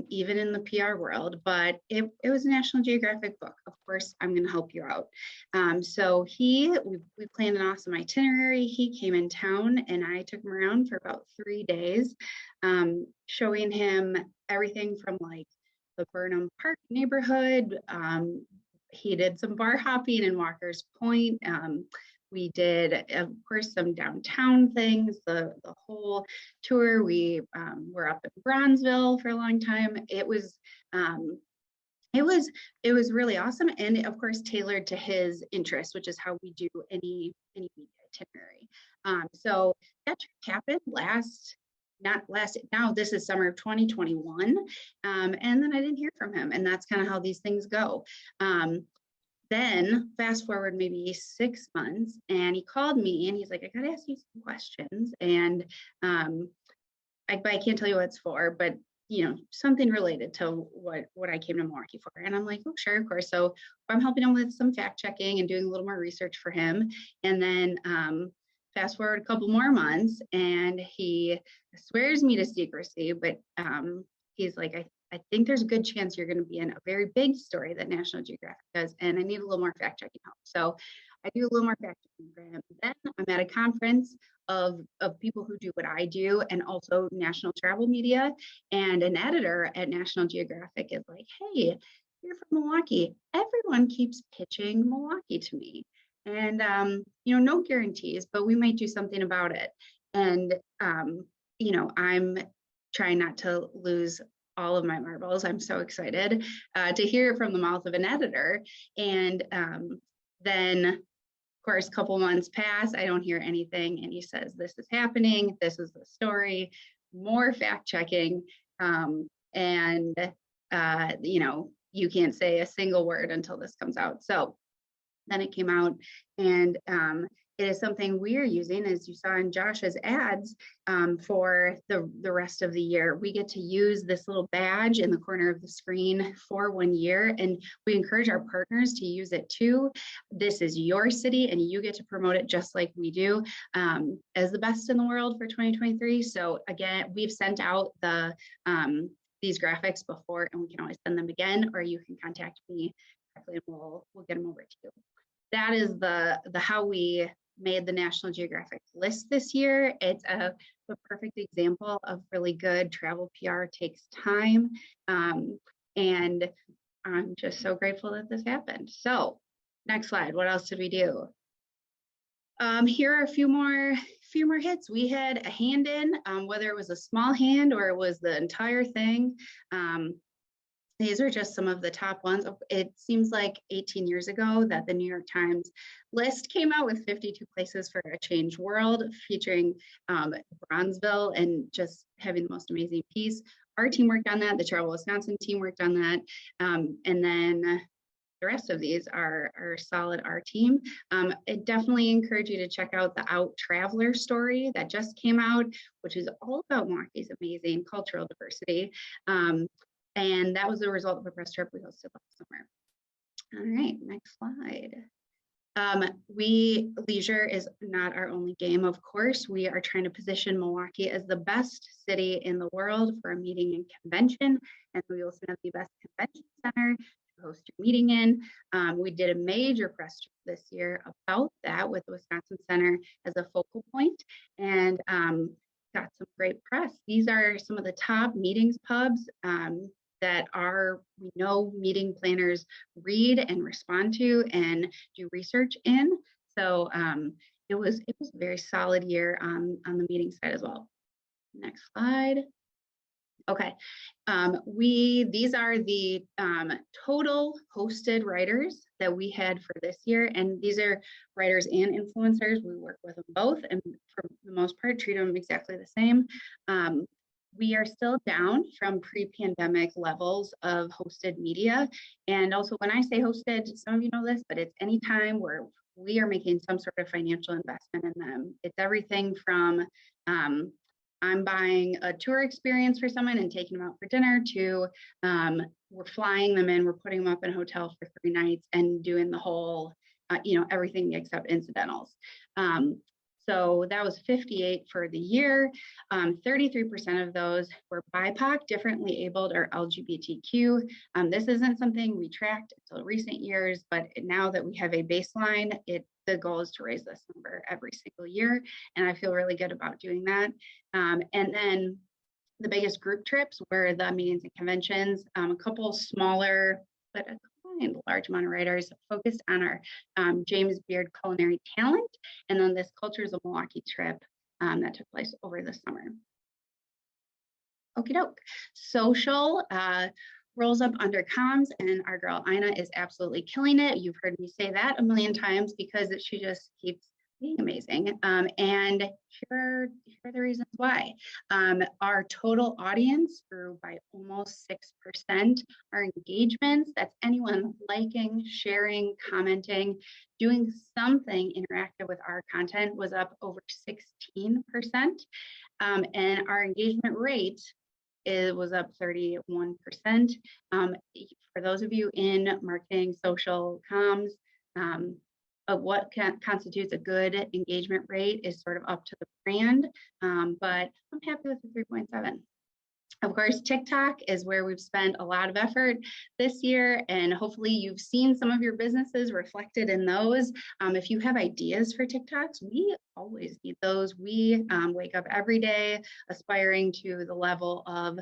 Speaker 6: even in the PR world, but it was a National Geographic book. Of course, I'm going to help you out. So we planned an awesome itinerary. He came in town and I took him around for about 3 days, showing him everything from like the Burnham Park neighborhood. He did some bar hopping in Walker's Point. We did, of course, some downtown things, the whole tour. We were up in Bronzeville for a long time. It was really awesome. And of course, tailored to his interests, which is how we do any media itinerary. So that trip happened now this is summer of 2021. And then I didn't hear from him. And that's kind of how these things go. Then fast forward maybe 6 months, and he called me and he's like, I got to ask you some questions. And I can't tell you what it's for, but something related to what I came to Milwaukee for. And I'm like, oh, sure, of course. So I'm helping him with some fact checking and doing a little more research for him. And then fast forward a couple more months, and he swears me to secrecy, but he's like, I think there's a good chance you're going to be in a very big story that National Geographic does, and I need a little more fact checking help. So I do a little more fact checking for him. Then I'm at a conference of people who do what I do, and also national travel media. And an editor at National Geographic is like, hey, you're from Milwaukee. Everyone keeps pitching Milwaukee to me. And, no guarantees, but we might do something about it. And, I'm trying not to lose all of my marbles. I'm so excited to hear it from the mouth of an editor. And then, of course, a couple months pass, I don't hear anything. And he says, this is happening. This is the story, more fact checking. And you can't say a single word until this comes out. So then it came out, and it is something we are using, as you saw in Josh's ads, for the rest of the year. We get to use this little badge in the corner of the screen for 1 year, and we encourage our partners to use it too. This is your city, and you get to promote it just like we do, as the best in the world for 2023. So again, we've sent out these graphics before, and we can always send them again, or you can contact me directly and we'll get them over to you. That is the how we made the National Geographic list this year. It's a perfect example of really good travel PR. Takes time, and I'm just so grateful that this happened. So next slide, what else did we do? Here are a few more hits. We had a hand in, whether it was a small hand or it was the entire thing. These are just some of the top ones. It seems like 18 years ago that the New York Times list came out with 52 places for a changed world, featuring Bronzeville and just having the most amazing piece. Our team worked on that. The Travel Wisconsin team worked on that. And then the rest of these are solid our team. I definitely encourage you to check out the Out Traveler story that just came out, which is all about Milwaukee's amazing cultural diversity. And that was the result of a press trip we hosted last summer. All right, next slide. Leisure is not our only game, of course. We are trying to position Milwaukee as the best city in the world for a meeting and convention. And we also have the best convention center to host your meeting in. We did a major press this year about that with the Wisconsin Center as a focal point, and got some great press. These are some of the top meetings pubs that we know meeting planners read and respond to and do research in. So it was a very solid year on the meeting side as well. Next slide. Okay, these are the total hosted writers that we had for this year, and these are writers and influencers. We work with them both, and for the most part, treat them exactly the same. We are still down from pre-pandemic levels of hosted media, and also when I say hosted, some of you know this, but it's any time where we are making some sort of financial investment in them. It's everything from I'm buying a tour experience for someone and taking them out for dinner to we're flying them in, we're putting them up in a hotel for 3 nights and doing the whole, everything except incidentals. So that was 58 for the year. 33% of those were BIPOC, differently abled, or LGBTQ. This isn't something we tracked until recent years, but now that we have a baseline, the goal is to raise this number every single year, and I feel really good about doing that. And then the biggest group trips were the meetings and conventions, a couple smaller, but a large amount of writers focused on our James Beard culinary talent, and then this Cultures of Milwaukee trip that took place over the summer. Okie doke. Social rolls up under comms, and our girl Ina is absolutely killing it. You've heard me say that a million times because she just keeps being amazing. And here are the reasons why. Our total audience grew by almost 6%. Our engagements, that's anyone liking, sharing, commenting, doing something interactive with our content, was up over 16%. And our engagement rate was up 31%. For those of you in marketing, social comms, what constitutes a good engagement rate is sort of up to the brand, but I'm happy with the 3.7. Of course, TikTok is where we've spent a lot of effort this year, and hopefully you've seen some of your businesses reflected in those. If you have ideas for TikToks, we always need those. We wake up every day aspiring to the level of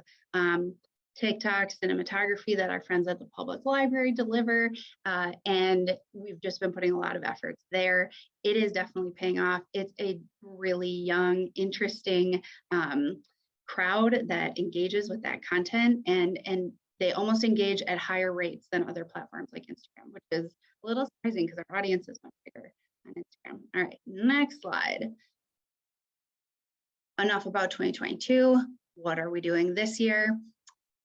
Speaker 6: TikTok cinematography that our friends at the public library deliver, and we've just been putting a lot of efforts there. It is definitely paying off. It's a really young, interesting crowd that engages with that content, and they almost engage at higher rates than other platforms like Instagram, which is a little surprising because our audience is much bigger on Instagram. All right, next slide. Enough about 2022. What are we doing this year?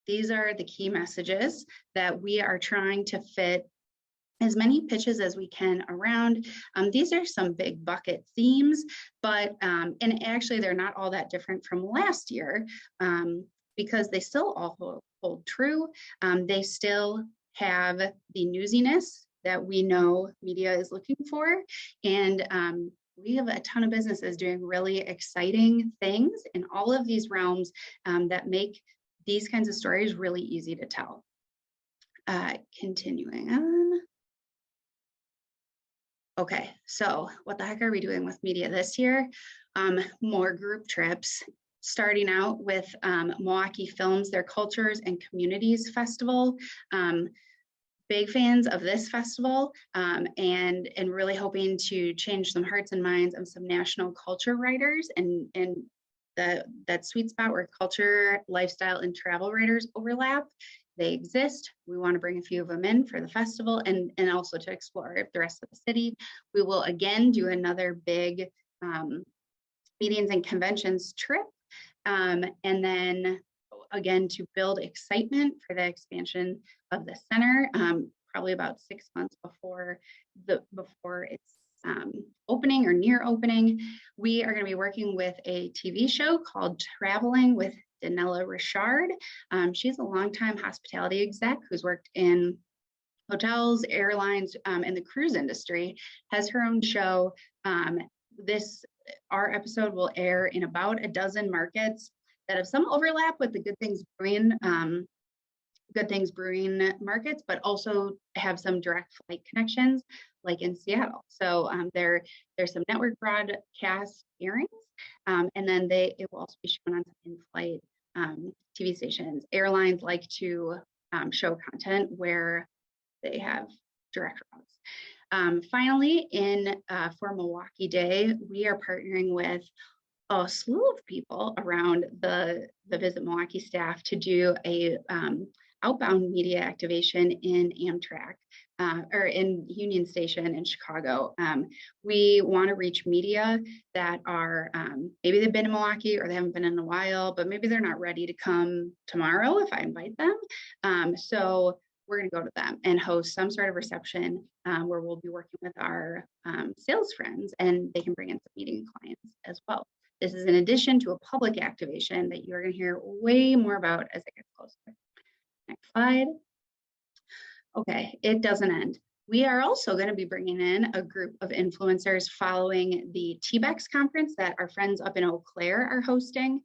Speaker 6: These are the key messages that we are trying to fit as many pitches as we can around. These are some big bucket themes, but, and actually they're not all that different from last year because they still all hold true. They still have the newsiness that we know media is looking for. And we have a ton of businesses doing really exciting things in all of these realms that make these kinds of stories really easy to tell. Continuing on. Okay, so what the heck are we doing with media this year? More group trips, starting out with Milwaukee Films, their Cultures and Communities Festival. Big fans of this festival and really hoping to change some hearts and minds of some national culture writers and that sweet spot where culture, lifestyle, and travel writers overlap. They exist. We want to bring a few of them in for the festival and also to explore the rest of the city. We will again do another big meetings and conventions trip. And then again, to build excitement for the expansion of the center, probably about 6 months before it's opening or near opening, we are going to be working with a TV show called Traveling with Danella Richard. She's a longtime hospitality exec who's worked in hotels, airlines, and the cruise industry, has her own show. Our episode will air in about a dozen markets that have some overlap with the Good Things Brewing good things brewing markets, but also have some direct flight connections, like in Seattle. So there's some network broadcast airings, and then it will also be shown on in-flight TV stations. Airlines like to show content where they have direct routes. Finally, for Milwaukee Day, we are partnering with a slew of people around the Visit Milwaukee staff to do a outbound media activation in Amtrak or in Union Station in Chicago. We want to reach media that are maybe they've been in Milwaukee or they haven't been in a while, but maybe they're not ready to come tomorrow if I invite them. So we're going to go to them and host some sort of reception where we'll be working with our sales friends, and they can bring in some meeting clients as well. This is in addition to a public activation that you're going to hear way more about as it gets closer. Next slide. Okay, it doesn't end. We are also going to be bringing in a group of influencers following the TBEX conference that our friends up in Eau Claire are hosting.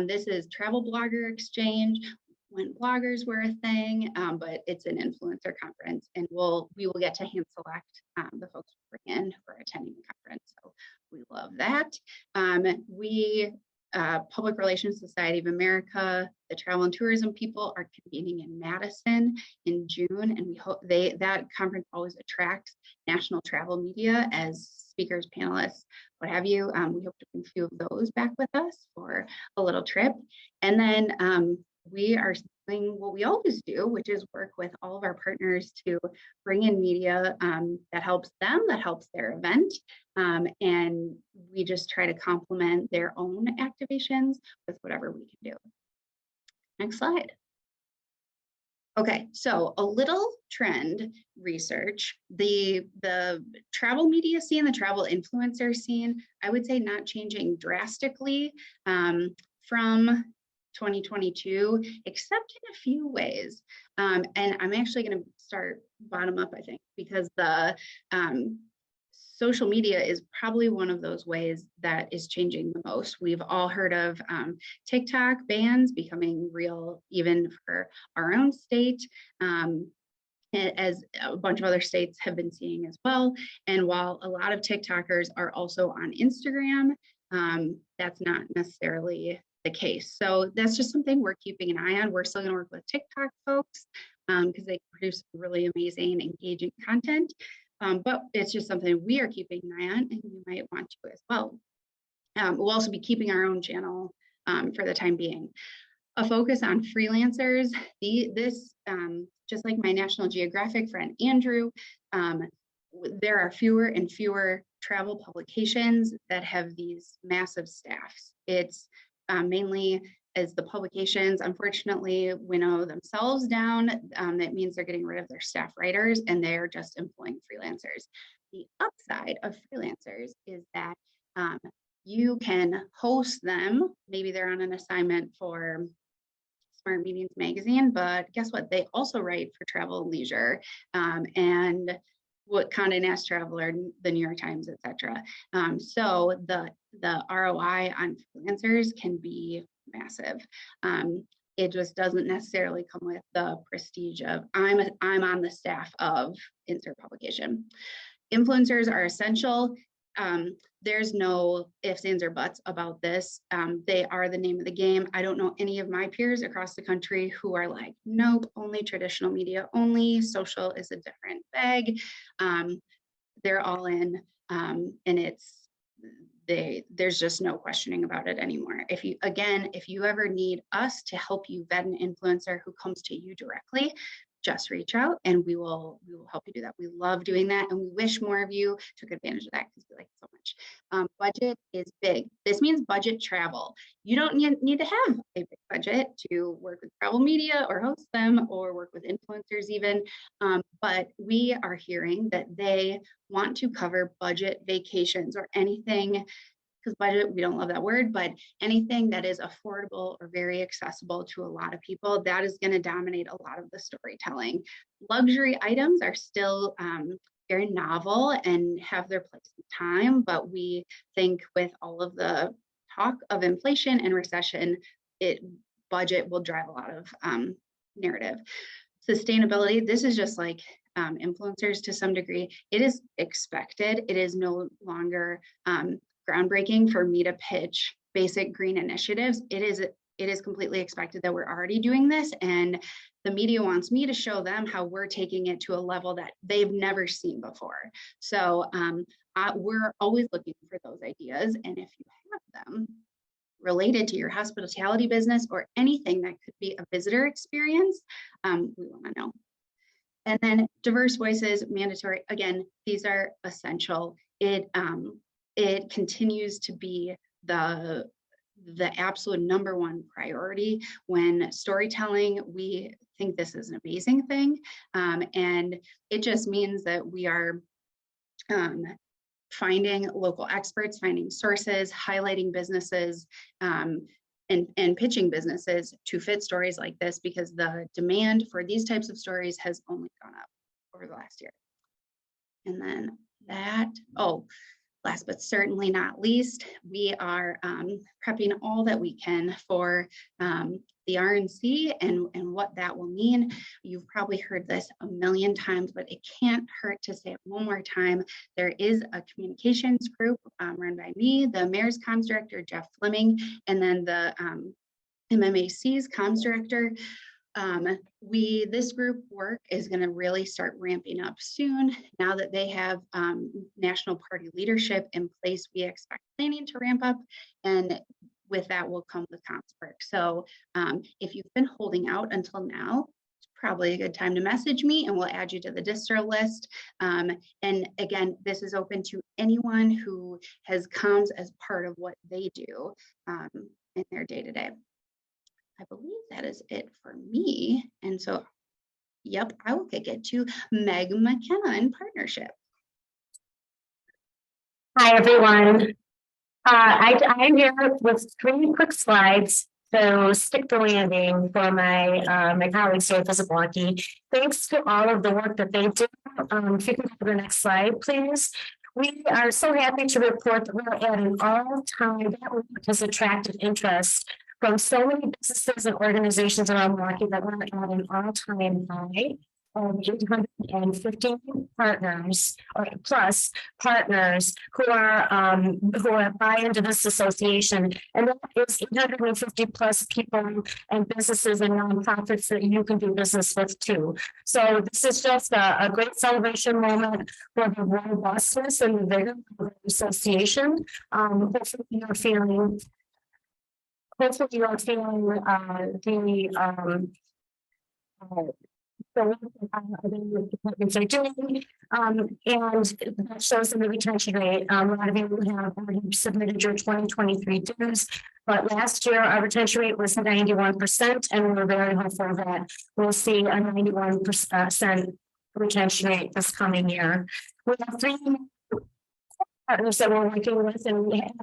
Speaker 6: This is Travel Blogger Exchange, when bloggers were a thing, but it's an influencer conference, and we will get to hand select the folks we bring in for attending the conference. So we love that. Public Relations Society of America, the travel and tourism people are convening in Madison in June, and we hope that conference always attracts national travel media as speakers, panelists, what have you. We hope to bring a few of those back with us for a little trip. And then we are doing what we always do, which is work with all of our partners to bring in media that helps them, that helps their event. And we just try to complement their own activations with whatever we can do. Next slide. Okay, so a little trend research. The travel media scene, the travel influencer scene, I would say not changing drastically from 2022, except in a few ways. And I'm actually going to start bottom up, I think, because the social media is probably one of those ways that is changing the most. We've all heard of TikTok bans becoming real, even for our own state, as a bunch of other states have been seeing as well. And while a lot of TikTokers are also on Instagram, that's not necessarily the case. So that's just something we're keeping an eye on. We're still going to work with TikTok folks because they produce really amazing, engaging content. But it's just something we are keeping an eye on, and you might want to as well. We'll also be keeping our own channel for the time being. A focus on freelancers. This, just like my National Geographic friend Andrew, there are fewer and fewer travel publications that have these massive staffs. It's mainly as the publications, unfortunately, winnow themselves down. That means they're getting rid of their staff writers and they're just employing freelancers. The upside of freelancers is that you can host them. Maybe they're on an assignment for Smart Meetings magazine, but guess what? They also write for Travel and Leisure and what Condé Nast Traveler, the New York Times, etc. So the ROI on freelancers can be massive. It just doesn't necessarily come with the prestige of I'm on the staff of insert publication. Influencers are essential. There's no ifs, ands, or buts about this. They are the name of the game. I don't know any of my peers across the country who are like, nope, only traditional media, only social is a different bag. They're all in, and there's just no questioning about it anymore. If you ever need us to help you vet an influencer who comes to you directly, just reach out and we will help you do that. We love doing that, and we wish more of you took advantage of that because we like it so much. Budget is big. This means budget travel. You don't need to have a big budget to work with travel media or host them or work with influencers even, but we are hearing that they want to cover budget vacations or anything, because budget, we don't love that word, but anything that is affordable or very accessible to a lot of people, that is going to dominate a lot of the storytelling. Luxury items are still very novel and have their place in time, but we think with all of the talk of inflation and recession, budget will drive a lot of narrative. Sustainability, this is just like influencers to some degree. It is expected. It is no longer groundbreaking for me to pitch basic green initiatives. It is completely expected that we're already doing this, and the media wants me to show them how we're taking it to a level that they've never seen before. So we're always looking for those ideas, and if you have them related to your hospitality business or anything that could be a visitor experience, we want to know. And then diverse voices, mandatory. Again, these are essential. It continues to be the absolute number one priority when storytelling. We think this is an amazing thing, and it just means that we are finding local experts, finding sources, highlighting businesses, and pitching businesses to fit stories like this, because the demand for these types of stories has only gone up over the last year. And then last but certainly not least, we are prepping all that we can for the RNC and what that will mean. You've probably heard this a million times, but it can't hurt to say it one more time. There is a communications group run by me, the Mayor's Comms Director, Jeff Fleming, and then the MMAC's Comms Director. This group work is going to really start ramping up soon. Now that they have national party leadership in place, we expect planning to ramp up, and with that will come the comms work. So if you've been holding out until now, it's probably a good time to message me, and we'll add you to the distro list. And again, this is open to anyone who has comms as part of what they do in their day-to-day. I believe that is it for me. And so, yep, I will kick it to Meg McKenna in partnership.
Speaker 7: Hi, everyone. I'm here with 3 quick slides. So stick the landing for my colleagues here at VISIT Milwaukee. Thanks to all of the work that they do. If you can go to the next slide, please. We are so happy to report that we're at an all-time that work has attracted interest from so many businesses and organizations around Milwaukee that we're at an all-time high of 850 partners or plus partners who buy into this association, and that is 850 plus people and businesses and nonprofits that you can do business with too. So this is just a great celebration moment for the robustness and the vigor of the association. Hopefully you're feeling the departments are doing, and that shows in the retention rate. A lot of you have already submitted your 2023 dues, but last year our retention rate was 91%, and we're very hopeful that we'll see a 91% retention rate this coming year. We have 3 partners that we're working with, and we have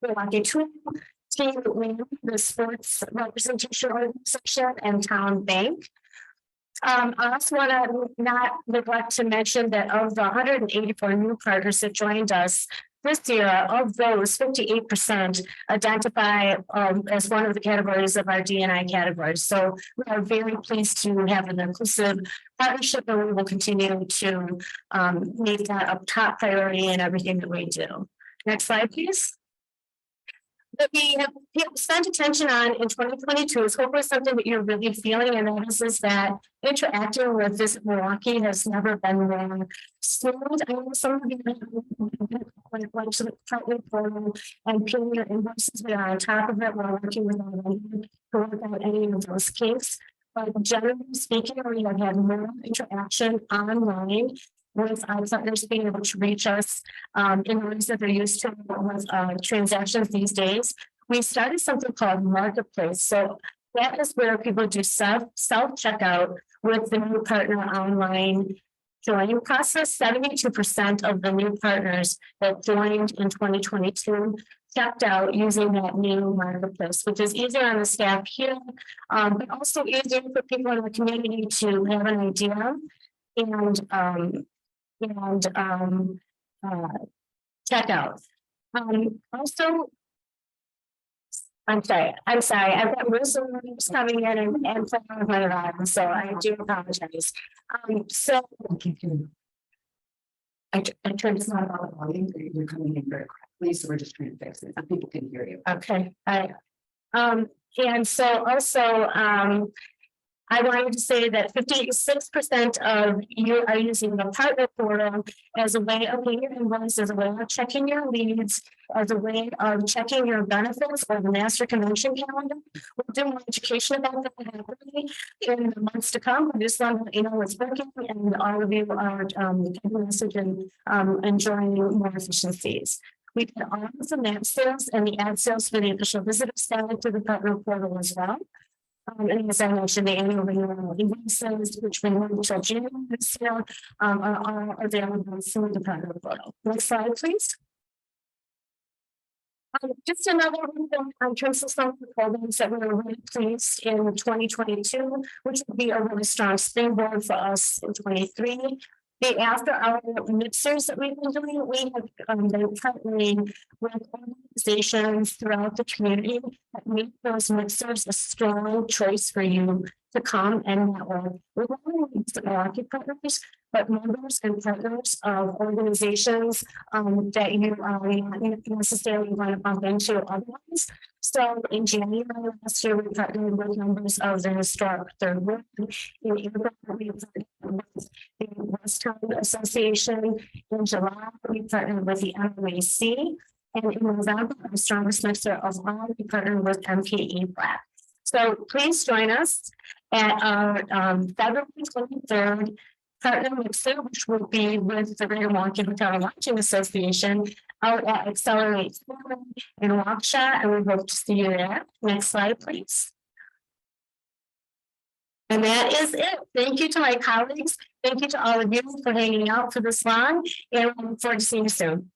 Speaker 7: Milwaukee Tool, Team Win, the sports representation organization, and Town Bank. I also want to not neglect to mention that of the 184 new partners that joined us this year, of those 58% identify as one of the categories of our D&I categories. So we are very pleased to have an inclusive partnership, and we will continue to make that a top priority in everything that we do. Next slide, please. That we have spent attention on in 2022 is hopefully something that you're really feeling, and that is that interacting with VISIT Milwaukee has never been more smooth. I know some of you went to the department portal and paying your invoices. We are on top of it. We're working with our vendor to work out any of those kinks. But generally speaking, we have had more interaction online with our partners being able to reach us in ways that they're used to with transactions these days. We started something called Marketplace. So that is where people do self-checkout with the new partner online joining process. 72% of the new partners that joined in 2022 checked out using that new Marketplace, which is easier on the staff here, but also easier for people in the community to have an idea and check out. Also, I'm sorry. I've got most of them coming in and playing with my around, so I do apologize. So. I turned this on about volume, you're coming in very correctly, so we're just trying to fix it. Some people can hear you. Okay, and so also, I wanted to say that 56% of you are using the partner portal as a way of paying your invoice, as a way of checking your leads, as a way of checking your benefits or the master convention calendar. We'll do more education about that happening in the months to come. I just want to let you know what's working, and all of you are getting the message and enjoying more efficiencies. We can also map sales and the ad sales for the official visitor status to the partner portal as well. And as I mentioned, the annual renewal invoices, which we will until June this year, are all available through the partner portal. Next slide, please. Just another one in terms of some of the programs that we were really pleased in 2022, which would be a really strong springboard for us in 23. The after our mixers that we've been doing, we have been partnering with organizations throughout the community that make those mixers a strong choice for you to come and network. We're not only Milwaukee partners, but members and partners of organizations that you not necessarily want to bump into otherwise. So in January last year, we partnered with members of the Historic Third Ward. In April, we partnered with the West Town Association. In July, we partnered with the MMAC. And in November, our strongest mixer of all, we partnered with MKE Black. So please join us at our February 23rd partner mixer, which will be with the Greater Milwaukee Hotel and Lodging Association out at Accelerate in Waukesha, and we hope to see you there. Next slide, please. And that is it. Thank you to my colleagues. Thank you to all of you for hanging out for this long, and we look forward to seeing you soon.